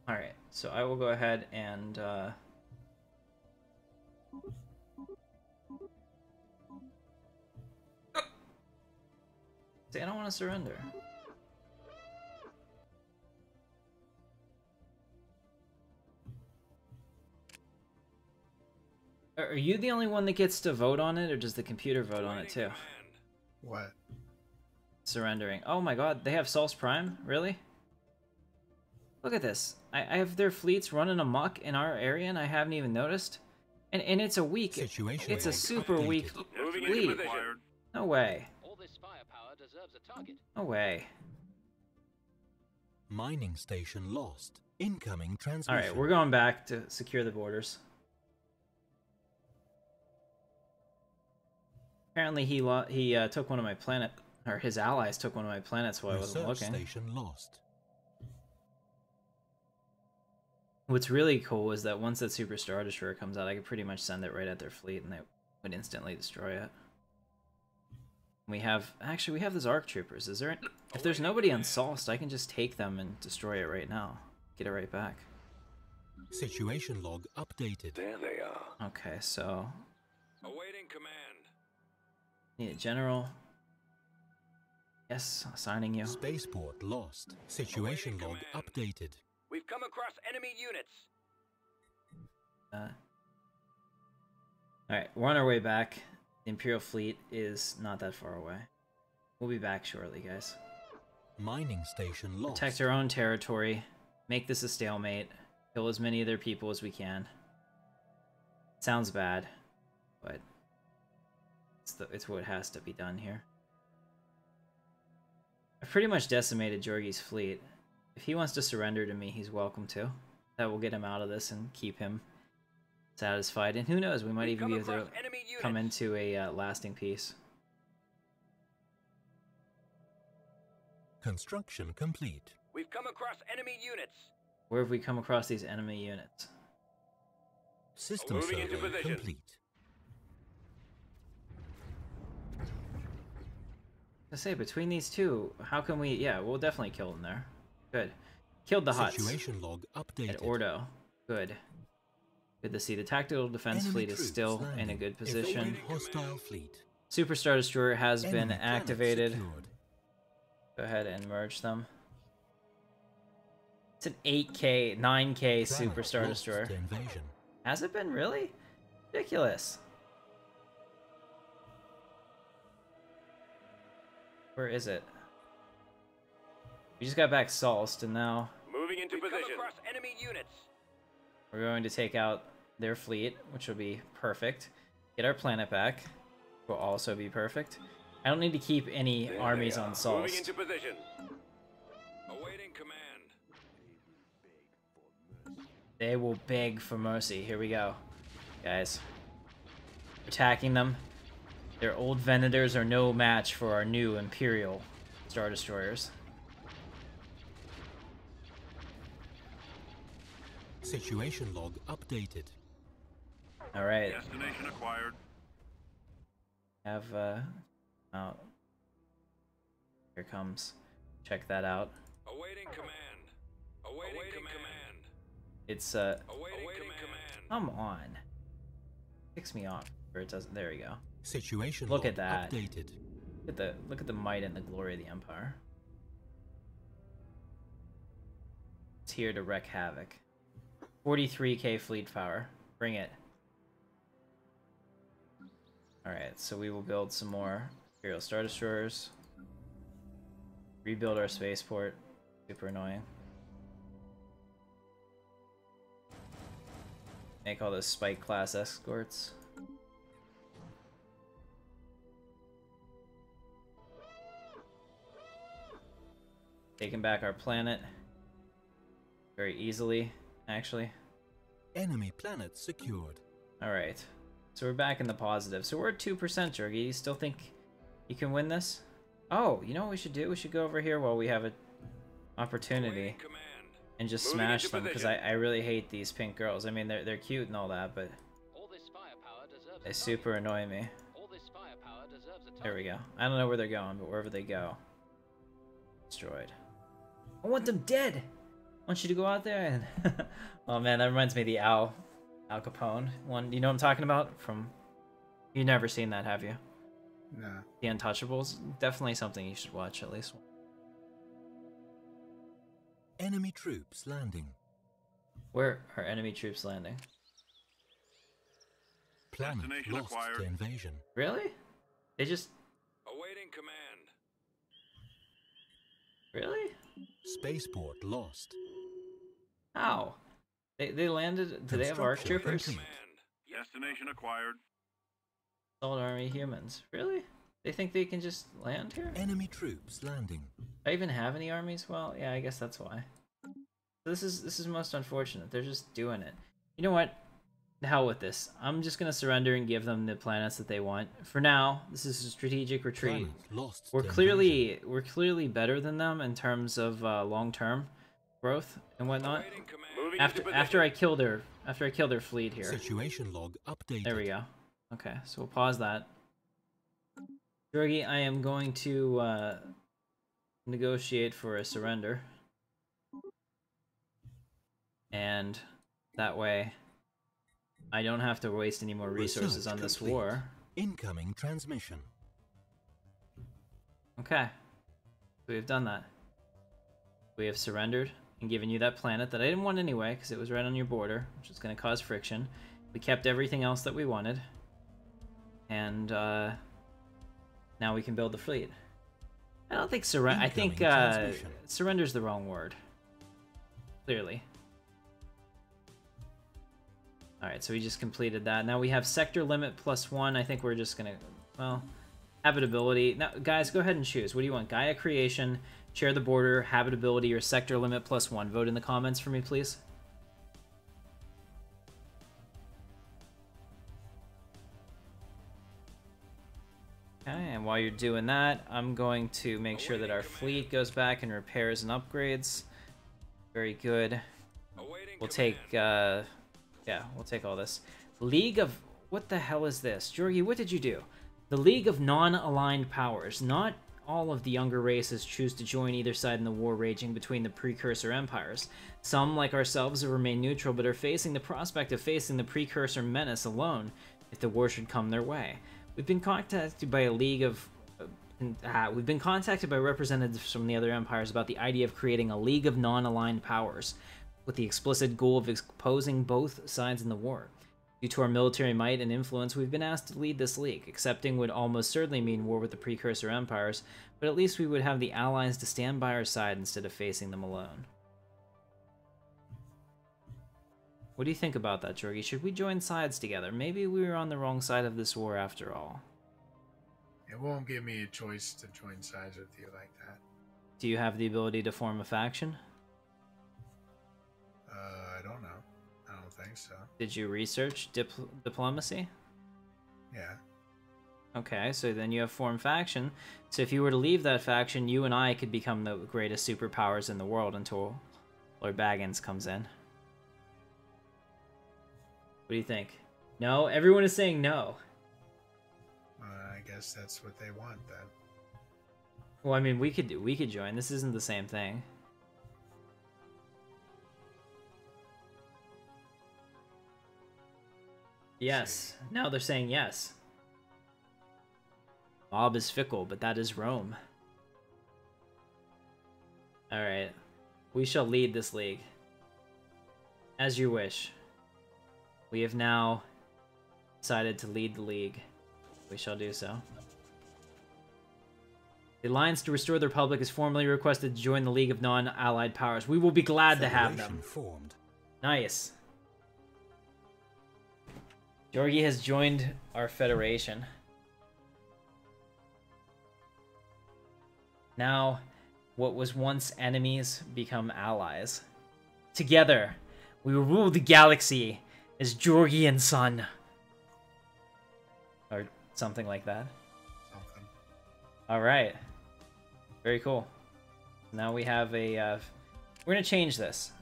Alright, so I will go ahead and see, I don't want to surrender. Are you the only one that gets to vote on it, or does the computer vote on it too? What? Surrendering. Oh my god, they have Sol's Prime? Really? Look at this. I have their fleets running amok in our area and I haven't even noticed. And it's a weak... Situation It's a log super updated. weak Moving into fleet. position. No way. All this firepower deserves a target. No way. Mining station lost. Incoming transmission. Alright, we're going back to secure the borders. Apparently he took one of my planet... Or his allies took one of my planets while I wasn't Research looking. station lost. What's really cool is that once that Super Star Destroyer comes out, I could pretty much send it right at their fleet and they would instantly destroy it. We have... Actually, we have those ARC Troopers. Is there... If there's nobody on Solst, I can just take them and destroy it right now. Get it right back. Situation log updated. There they are. Okay, so... Awaiting command. Need a general. Yes, assigning you. Spaceport lost. Situation log updated. We've come across enemy units. Alright, we're on our way back. The Imperial fleet is not that far away. We'll be back shortly, guys. Mining station lost. Protect our own territory. Make this a stalemate. Kill as many of their people as we can. Sounds bad, but it's what has to be done here. I've pretty much decimated Jorgie's fleet. If he wants to surrender to me, he's welcome to. That will get him out of this and keep him satisfied. And who knows, we might even be able to come into a lasting peace. Construction complete. We've come across enemy units. Where have we come across these enemy units? System Moving into survey position. complete. I say, between these two, how can we... Yeah, we'll definitely kill them there. Good. Killed the Hutts. Situation log updated. At Ordo. Good. Good to see. The tactical defense Enemy fleet is troops still in a landing. good position. Evading hostile fleet. Super Star Destroyer has been Enemy planet activated. secured. Go ahead and merge them. It's an 8K, 9K Super Planet Star lost Destroyer. to invasion. Has it been really? Ridiculous. Where is it? We just got back Salst, and now Moving into position. Across enemy units. we're going to take out their fleet, which will be perfect. Get our planet back. Will also be perfect. I don't need to keep any armies on Moving Salst. into position. Awaiting command. They will beg for mercy. Here we go, guys. Attacking them. Their old Venators are no match for our new Imperial Star Destroyers. Situation log updated. All right. Destination acquired. Have oh, here comes. Check that out. Awaiting command. Awaiting command. It's Awaiting command. come on. Ticks me off. Or it doesn't. There we go. Situation Look log at that. updated. Look at the might and the glory of the Empire. It's here to wreak havoc. 43k fleet power. Bring it. Alright, so we will build some more Imperial Star Destroyers. Rebuild our spaceport. Super annoying. Make all those Spike class escorts. Taking back our planet. Very easily, actually. Enemy planet secured. Alright. So we're back in the positive. So we're at 2%, Jorgie. You still think you can win this? Oh, you know what we should do? We should go over here while we have an opportunity Awaiting command. and just Moving smash into them, because position. I really hate these pink girls. I mean, they're cute and all that, but All this firepower deserves they a super target. annoy me. All this firepower deserves a target. There we go. I don't know where they're going, but wherever they go. Destroyed. I want them dead! I want you to go out there and... Oh man, that reminds me of the Al Capone one. You know what I'm talking about? From... You've never seen that, have you? No. The Untouchables? Definitely something you should watch at least. Enemy troops landing. Where are enemy troops landing? Planet Destination lost acquired. to invasion. Really? They just... Awaiting command. Really? Spaceport lost. How? They landed... Do they have ARC Construction troopers? incoming. Command. Destination acquired. Assault army humans. Really? They think they can just land here? Enemy troops landing. Do I even have any armies? Well, yeah, I guess that's why. This is most unfortunate. They're just doing it. You know what? The hell with this. I'm just gonna surrender and give them the planets that they want. For now, this is a strategic retreat. Planet lost We're to clearly better than them in terms of long-term growth and whatnot. Awaiting command. Moving After into position. after I kill their fleet here. Situation log updated. There we go. Okay, so we'll pause that. Jorgie, I am going to negotiate for a surrender. And that way I don't have to waste any more resources Research on this complete. war. Incoming transmission. Okay. We've done that. We have surrendered and given you that planet that I didn't want anyway, because it was right on your border, which is going to cause friction. We kept everything else that we wanted. And now we can build the fleet. I don't think surrender. I think Incoming transmission. surrender's the wrong word. Clearly. Alright, so we just completed that. Now we have sector limit +1. I think we're just gonna, well, habitability. Now, guys, go ahead and choose. What do you want? Gaia creation, share the border, habitability, or sector limit +1? Vote in the comments for me, please. Okay, and while you're doing that, I'm going to make sure that our fleet goes back and repairs and upgrades. Very good. Awaiting We'll command. take, yeah, we'll take all this. League of... What the hell is this? Jorgie, what did you do? The League of Non-Aligned Powers. Not all of the younger races choose to join either side in the war raging between the precursor empires. Some, like ourselves, have remained neutral, but are facing the prospect of facing the precursor menace alone if the war should come their way. We've been contacted by a league of... we've been contacted by representatives from the other empires about the idea of creating a League of Non-Aligned Powers, with the explicit goal of opposing both sides in the war. Due to our military might and influence, we've been asked to lead this league. Accepting would almost certainly mean war with the precursor empires, but at least we would have the allies to stand by our side instead of facing them alone. What do you think about that, Jorgie? Should we join sides together? Maybe we were on the wrong side of this war after all. It won't give me a choice to join sides with you like that. Do you have the ability to form a faction? I don't know. I don't think so. Did you research diplomacy? Yeah. Okay, so then you have formed faction. So if you were to leave that faction, you and I could become the greatest superpowers in the world until Lord Baggins comes in. What do you think? No? Everyone is saying no. I guess that's what they want then. Well, I mean, we could join. This isn't the same thing. Yes. Now they're saying yes. Mob is fickle, but that is Rome. Alright. We shall lead this league. As you wish. We have now decided to lead the league. We shall do so. The Alliance to Restore the Republic is formally requested to join the League of Non-Allied Powers. We will be glad to have them. Formed. Nice. Jorgie has joined our federation. Now, what was once enemies become allies. Together, we will rule the galaxy as Jorgie and Son. Or something like that. Something. Alright. Very cool. Now we have a... we're gonna change this.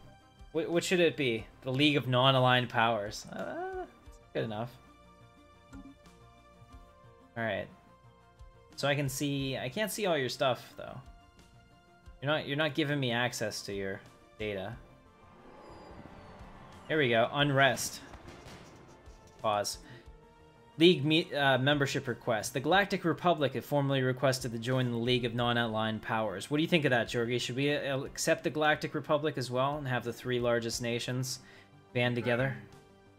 What should it be? The League of Non-Aligned Powers. Good enough. Alright. So I can see... I can't see all your stuff, though. You're not giving me access to your data. Here we go. Unrest. Pause. League membership request. The Galactic Republic have formally requested to join the League of Non-Aligned Powers. What do you think of that, Jorgie? Should we accept the Galactic Republic as well and have the 3 largest nations band together?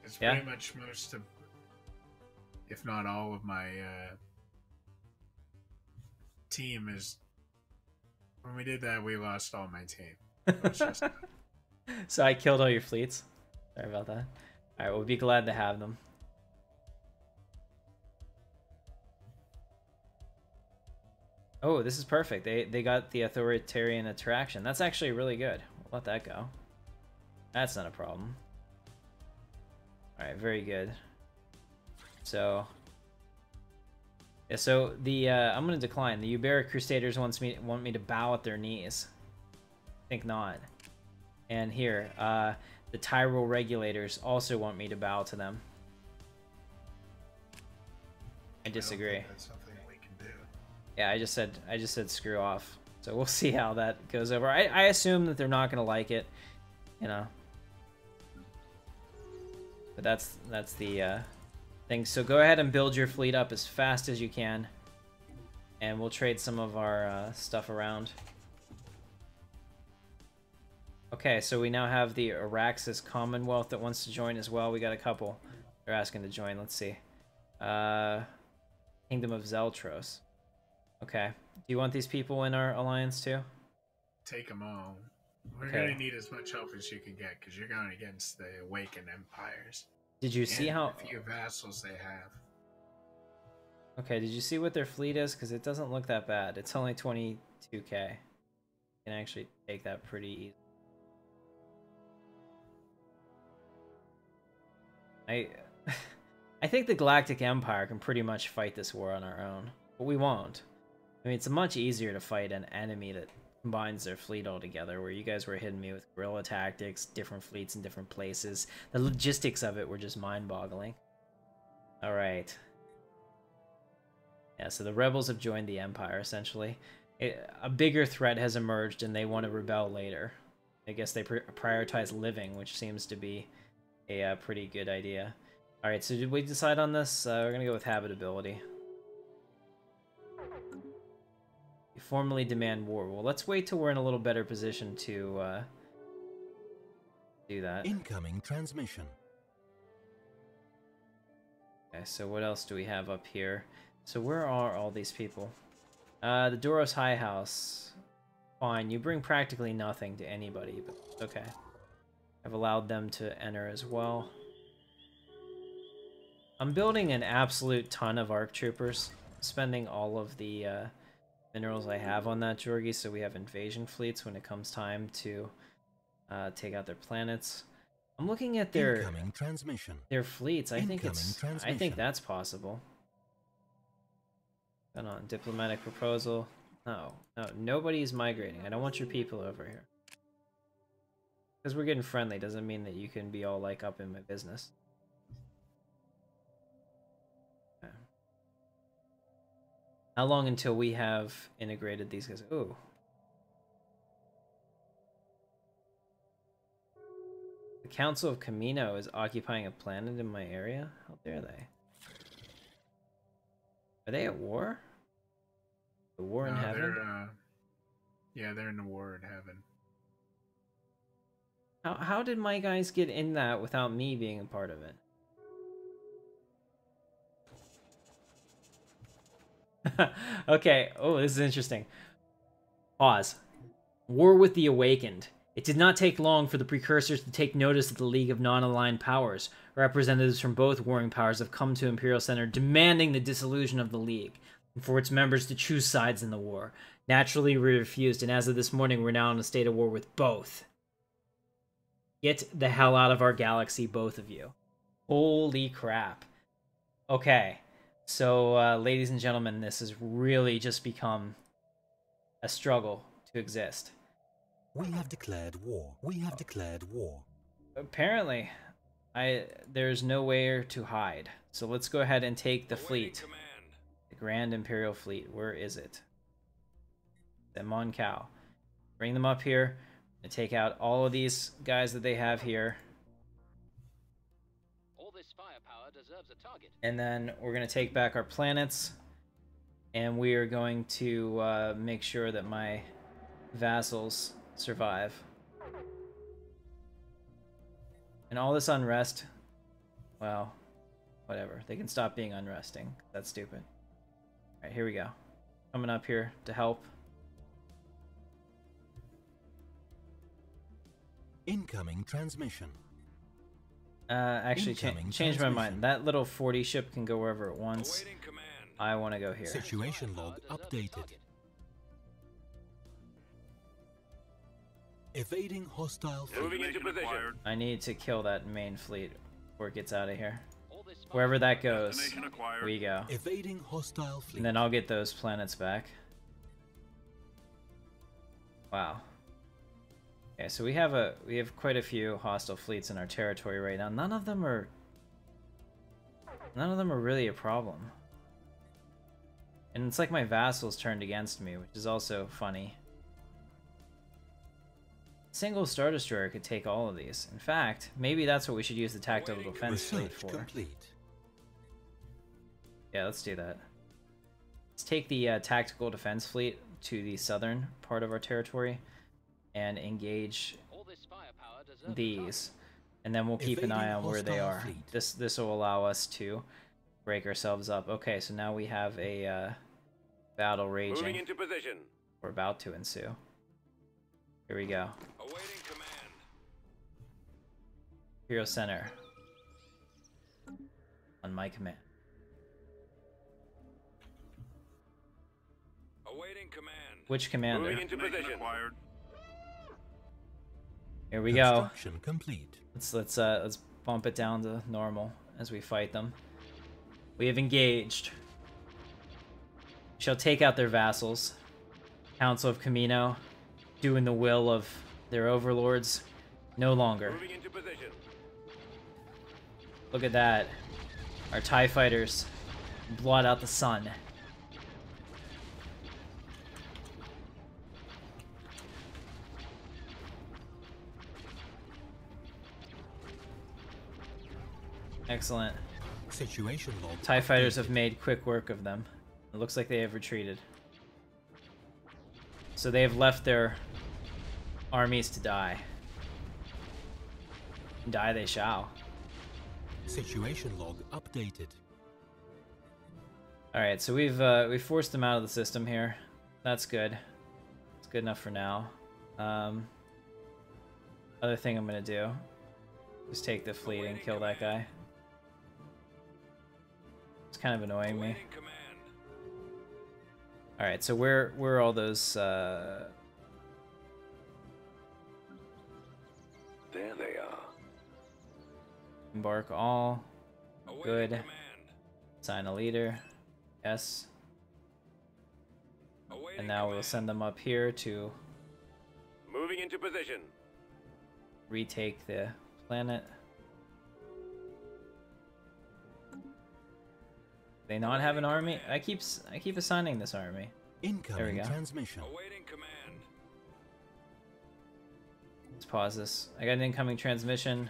It's pretty much most of, if not all of my team is... When we did that, we lost all my team. It was just... So I killed all your fleets? Sorry about that. Alright, we'll be glad to have them. Oh, this is perfect. They got the authoritarian attraction. That's actually really good. We'll let that go. That's not a problem. Alright, very good. So... Yeah, so the, I'm gonna decline. The Uberic Crusaders want me to bow at their knees. Think not. And here, the Tyrol Regulators also want me to bow to them. I disagree. I don't think that's something we can do. Yeah, I just said screw off. So we'll see how that goes over. I assume that they're not gonna like it, you know. But that's the thing. So go ahead and build your fleet up as fast as you can, and we'll trade some of our stuff around. Okay, so we now have the Araxis Commonwealth that wants to join as well. We got a couple. They're asking to join. Let's see. Kingdom of Zeltros. Okay. Do you want these people in our alliance too? Take them all. We're Okay. gonna need as much help as you can get, because you're going against the Awakened Empires. Did you see And how... a few vassals they have. Okay, did you see what their fleet is? Because it doesn't look that bad. It's only 22k. You can actually take that pretty easily. I think the Galactic Empire can pretty much fight this war on our own, but we won't. I mean, it's much easier to fight an enemy that combines their fleet all together, where you guys were hitting me with guerrilla tactics, different fleets in different places. The logistics of it were just mind-boggling. Alright. Yeah, so the rebels have joined the Empire, essentially. A bigger threat has emerged, and they want to rebel later. I guess they prioritize living, which seems to be a pretty good idea. Alright, so did we decide on this? We're gonna go with habitability. You formally demand war. Well, let's wait till we're in a little better position to do that. Incoming transmission. Okay, so what else do we have up here? So where are all these people? The Doros High House. Fine, you bring practically nothing to anybody, but okay. I've allowed them to enter as well. I'm building an absolute ton of ARC troopers, spending all of the minerals I have on that Jorgi, so we have invasion fleets when it comes time to take out their planets. I'm looking at their fleets. I think that's possible. Hold on, diplomatic proposal. No, nobody's migrating. I don't want your people over here. Because we're getting friendly doesn't mean that you can be all like up in my business. Okay. How long until we have integrated these guys? Ooh. The Council of Camino is occupying a planet in my area? How dare they? Are they at war? The war in heaven? Yeah, they're in the war in heaven. How did my guys get in that without me being a part of it? Okay, oh, this is interesting. Pause. War with the Awakened. It did not take long for the precursors to take notice of the League of Non-Aligned Powers. Representatives from both warring powers have come to Imperial Center demanding the dissolution of the League, and for its members to choose sides in the war. Naturally, we refused, and as of this morning, we're now in a state of war with both. Get the hell out of our galaxy, both of you. Holy crap. Okay, so ladies and gentlemen, this has really just become a struggle to exist. We have declared war. We have declared war. Apparently, there's nowhere to hide. So let's go ahead and take the fleet. The Grand Imperial Fleet. Where is it? The Mon Cal. Bring them up here. And take out all of these guys that they have here. All this firepower deserves a target. And then we're going to take back our planets. And we are going to make sure that my vassals survive. And all this unrest, well, whatever. They can stop being unresting. That's stupid. Alright, here we go. Coming up here to help. Incoming transmission. Actually, change my mind. That little 40 ship can go wherever it wants. I want to go here. Situation log updated. Evading hostile fleet. Moving into position. I need to kill that main fleet before it gets out of here. Wherever that goes, we go. Evading hostile fleet. And then I'll get those planets back. Wow. Okay, so we have quite a few hostile fleets in our territory right now. None of them are really a problem. And it's like my vassals turned against me, which is also funny. Single Star Destroyer could take all of these. In fact, maybe that's what we should use the tactical defense fleet for. Complete. Yeah, let's do that. Let's take the tactical defense fleet to the southern part of our territory and engage these, and then we'll keep an eye on where they are. This will allow us to break ourselves up. Okay, so now we have a battle raging. Moving into position. We're about to ensue. Here we go. Awaiting command. Hero Center. On my command. Awaiting command. Which commander? Moving into position. Here we go. Construction complete. Let's bump it down to normal as we fight them. We have engaged. We shall take out their vassals. Council of Camino, doing the will of their overlords, no longer. Moving into position. Look at that. Our TIE fighters blot out the sun. Excellent. Situation log. TIE fighters have made quick work of them. It looks like they have retreated. So they have left their armies to die. Die they shall. Situation log updated. All right, so we've forced them out of the system here. That's good. It's good enough for now. Other thing I'm gonna do is take the fleet and kill that guy. It's kind of annoying me. All right, so where are all those? There they are. Embark all. Good. Command. Assign a leader. Yes. And now we'll send them up here to Moving into position. retake the planet. They not have an army? I keep assigning this army. Incoming go. transmission. Awaiting command. Let's pause this. I got an incoming transmission.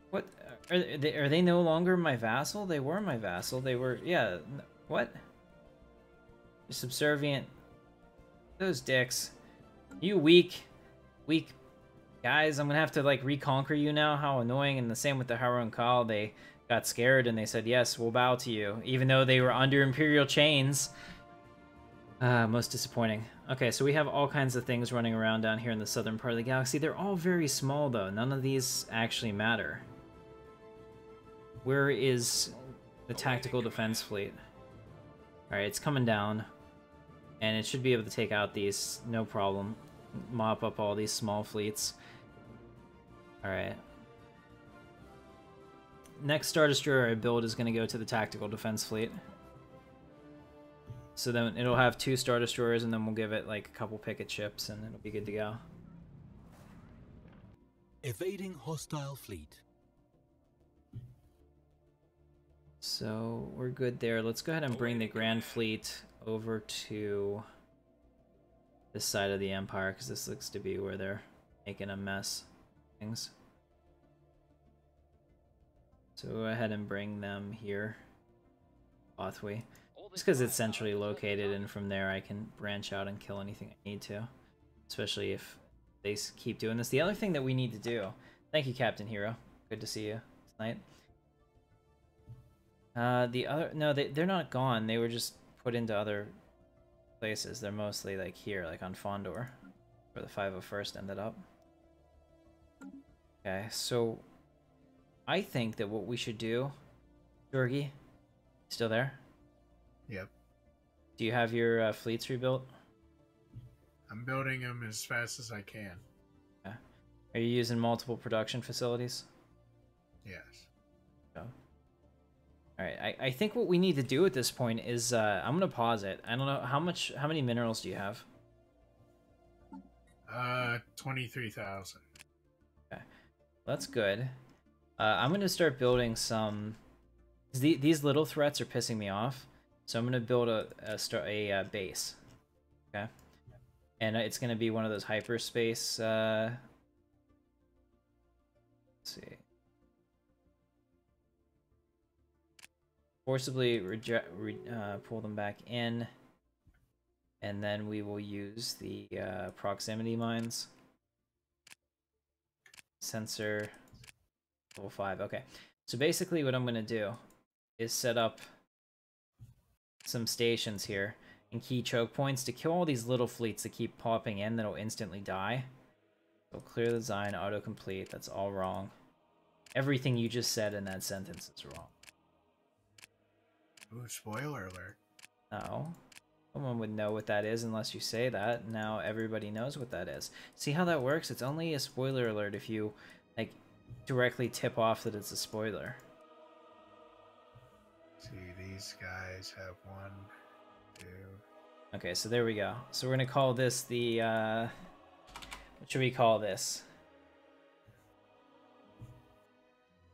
What? Are they no longer my vassal? They were my vassal. They were, yeah. What? You're subservient. Those dicks. You weak guys. I'm gonna have to like reconquer you now. How annoying. And the same with the Harun Kal. They got scared and they said, yes, we'll bow to you. Even though they were under Imperial chains. Most disappointing. Okay, so we have all kinds of things running around down here in the southern part of the galaxy. They're all very small though. None of these actually matter. Where is the tactical defense fleet? Alright, it's coming down. And it should be able to take out these, no problem. Mop up all these small fleets. Alright. Next Star Destroyer I build is going to go to the tactical defense fleet. So then it'll have 2 Star Destroyers and then we'll give it like a couple picket ships and it'll be good to go. Evading hostile fleet. So we're good there. Let's go ahead and bring the Grand Fleet over to this side of the Empire because this looks to be where they're making a mess of things. So go ahead and bring them here. Othwi. Just because it's centrally located and from there I can branch out and kill anything I need to. Especially if they keep doing this. The other thing that we need to do... Thank you, Captain Hero. Good to see you tonight. No, they're not gone. They were just put into other places. They're mostly like here, like on Fondor, where the 501st ended up. Okay, so I think that what we should do, Jorgi, still there? Yep. Do you have your fleets rebuilt? I'm building them as fast as I can. Okay. Are you using multiple production facilities? Yes. No. Alright, I think what we need to do at this point is, I'm gonna pause it. I don't know, how many minerals do you have? 23,000. Okay, that's good. I'm gonna start building some... These little threats are pissing me off, so I'm gonna build a base. Okay? And it's gonna be one of those hyperspace, let's see. Forcibly pull them back in, and then we will use the proximity mines. Sensor level 5. Okay, so basically what I'm going to do is set up some stations here and key choke points to kill all these little fleets that keep popping in that'll instantly die. So clear the design, autocomplete. That's all wrong. Everything you just said in that sentence is wrong. Ooh, spoiler alert. No. Someone would know what that is unless you say that. Now everybody knows what that is. See how that works? It's only a spoiler alert if you, like, directly tip off that it's a spoiler. See, these guys have 1, 2... Okay, so there we go. So we're gonna call this the, what should we call this?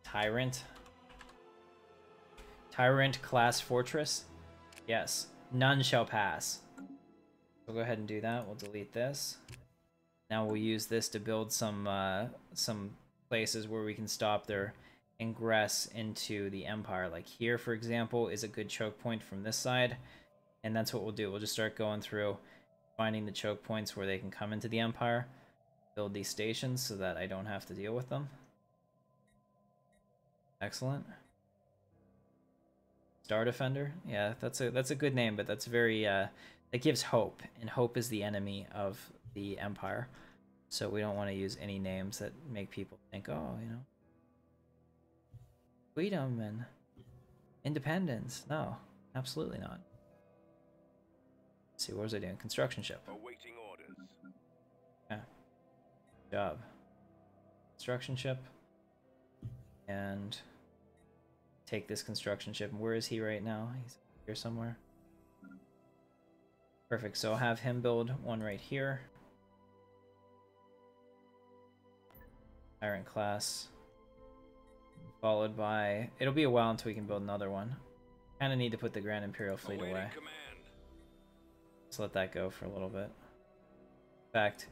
Tyrant? Tyrant class fortress? Yes. None shall pass. We'll go ahead and do that. We'll delete this. Now we'll use this to build some places where we can stop their ingress into the Empire. Like here, for example, is a good choke point from this side. And that's what we'll do. We'll just start going through, finding the choke points where they can come into the Empire. Build these stations so that I don't have to deal with them. Excellent. Star Defender. Yeah, that's a good name, but that's very that gives hope, and hope is the enemy of the Empire. So we don't want to use any names that make people think, oh, you know, freedom and independence. No, absolutely not. Let's see, what was I doing? Construction ship. Awaiting orders. Yeah. Good job. Construction ship. And take this construction ship. Where is he right now? He's here somewhere. Perfect. So I'll have him build one right here. Tyrant class. Followed by... It'll be a while until we can build another one. Kind of need to put the Grand Imperial fleet away. Command. Let's let that go for a little bit. In fact,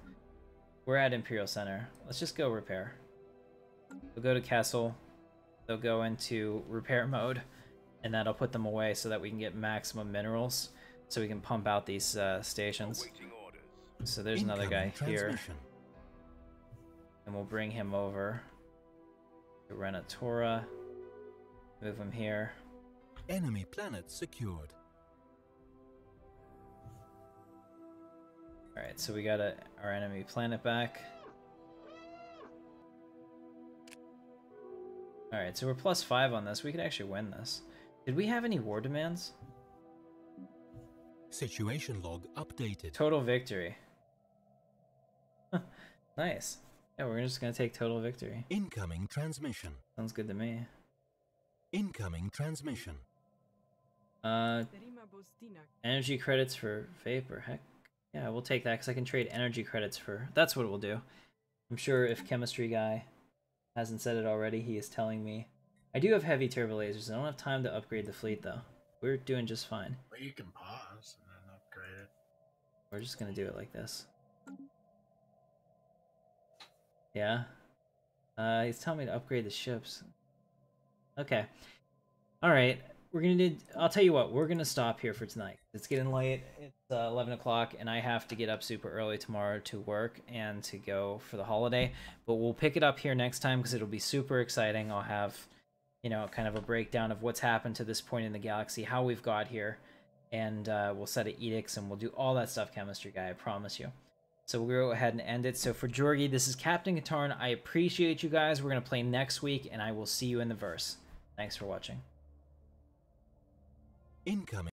we're at Imperial Center. Let's just go repair. We'll go to Castle. They'll go into repair mode, and that'll put them away so that we can get maximum minerals, so we can pump out these stations. So there's another guy here, and we'll bring him over to Renatora. Move him here. Enemy planet secured. All right, so we got our enemy planet back. Alright, so we're +5 on this. We could actually win this. Did we have any war demands? Situation log updated. Total victory. Nice. Yeah, we're just gonna take total victory. Incoming transmission. Sounds good to me. Incoming transmission. Energy credits for vapor. Heck, yeah, we'll take that because I can trade energy credits for... That's what we'll do. I'm sure if chemistry guy hasn't said it already, he is telling me. I do have heavy turbo lasers. I don't have time to upgrade the fleet, though. We're doing just fine. Well, you can pause and then upgrade it. We're just gonna do it like this. Yeah. He's telling me to upgrade the ships. Okay. Alright. We're gonna do... I'll tell you what. We're gonna stop here for tonight. It's getting late. It's 11 o'clock, and I have to get up super early tomorrow to work and to go for the holiday. But we'll pick it up here next time because it'll be super exciting. I'll have, you know, kind of a breakdown of what's happened to this point in the galaxy, how we've got here, and we'll set an edicts, and we'll do all that stuff, chemistry guy, I promise you. So we'll go ahead and end it. So for Georgie, this is Captain Katarn. I appreciate you guys. We're going to play next week, and I will see you in the verse. Thanks for watching. Incoming.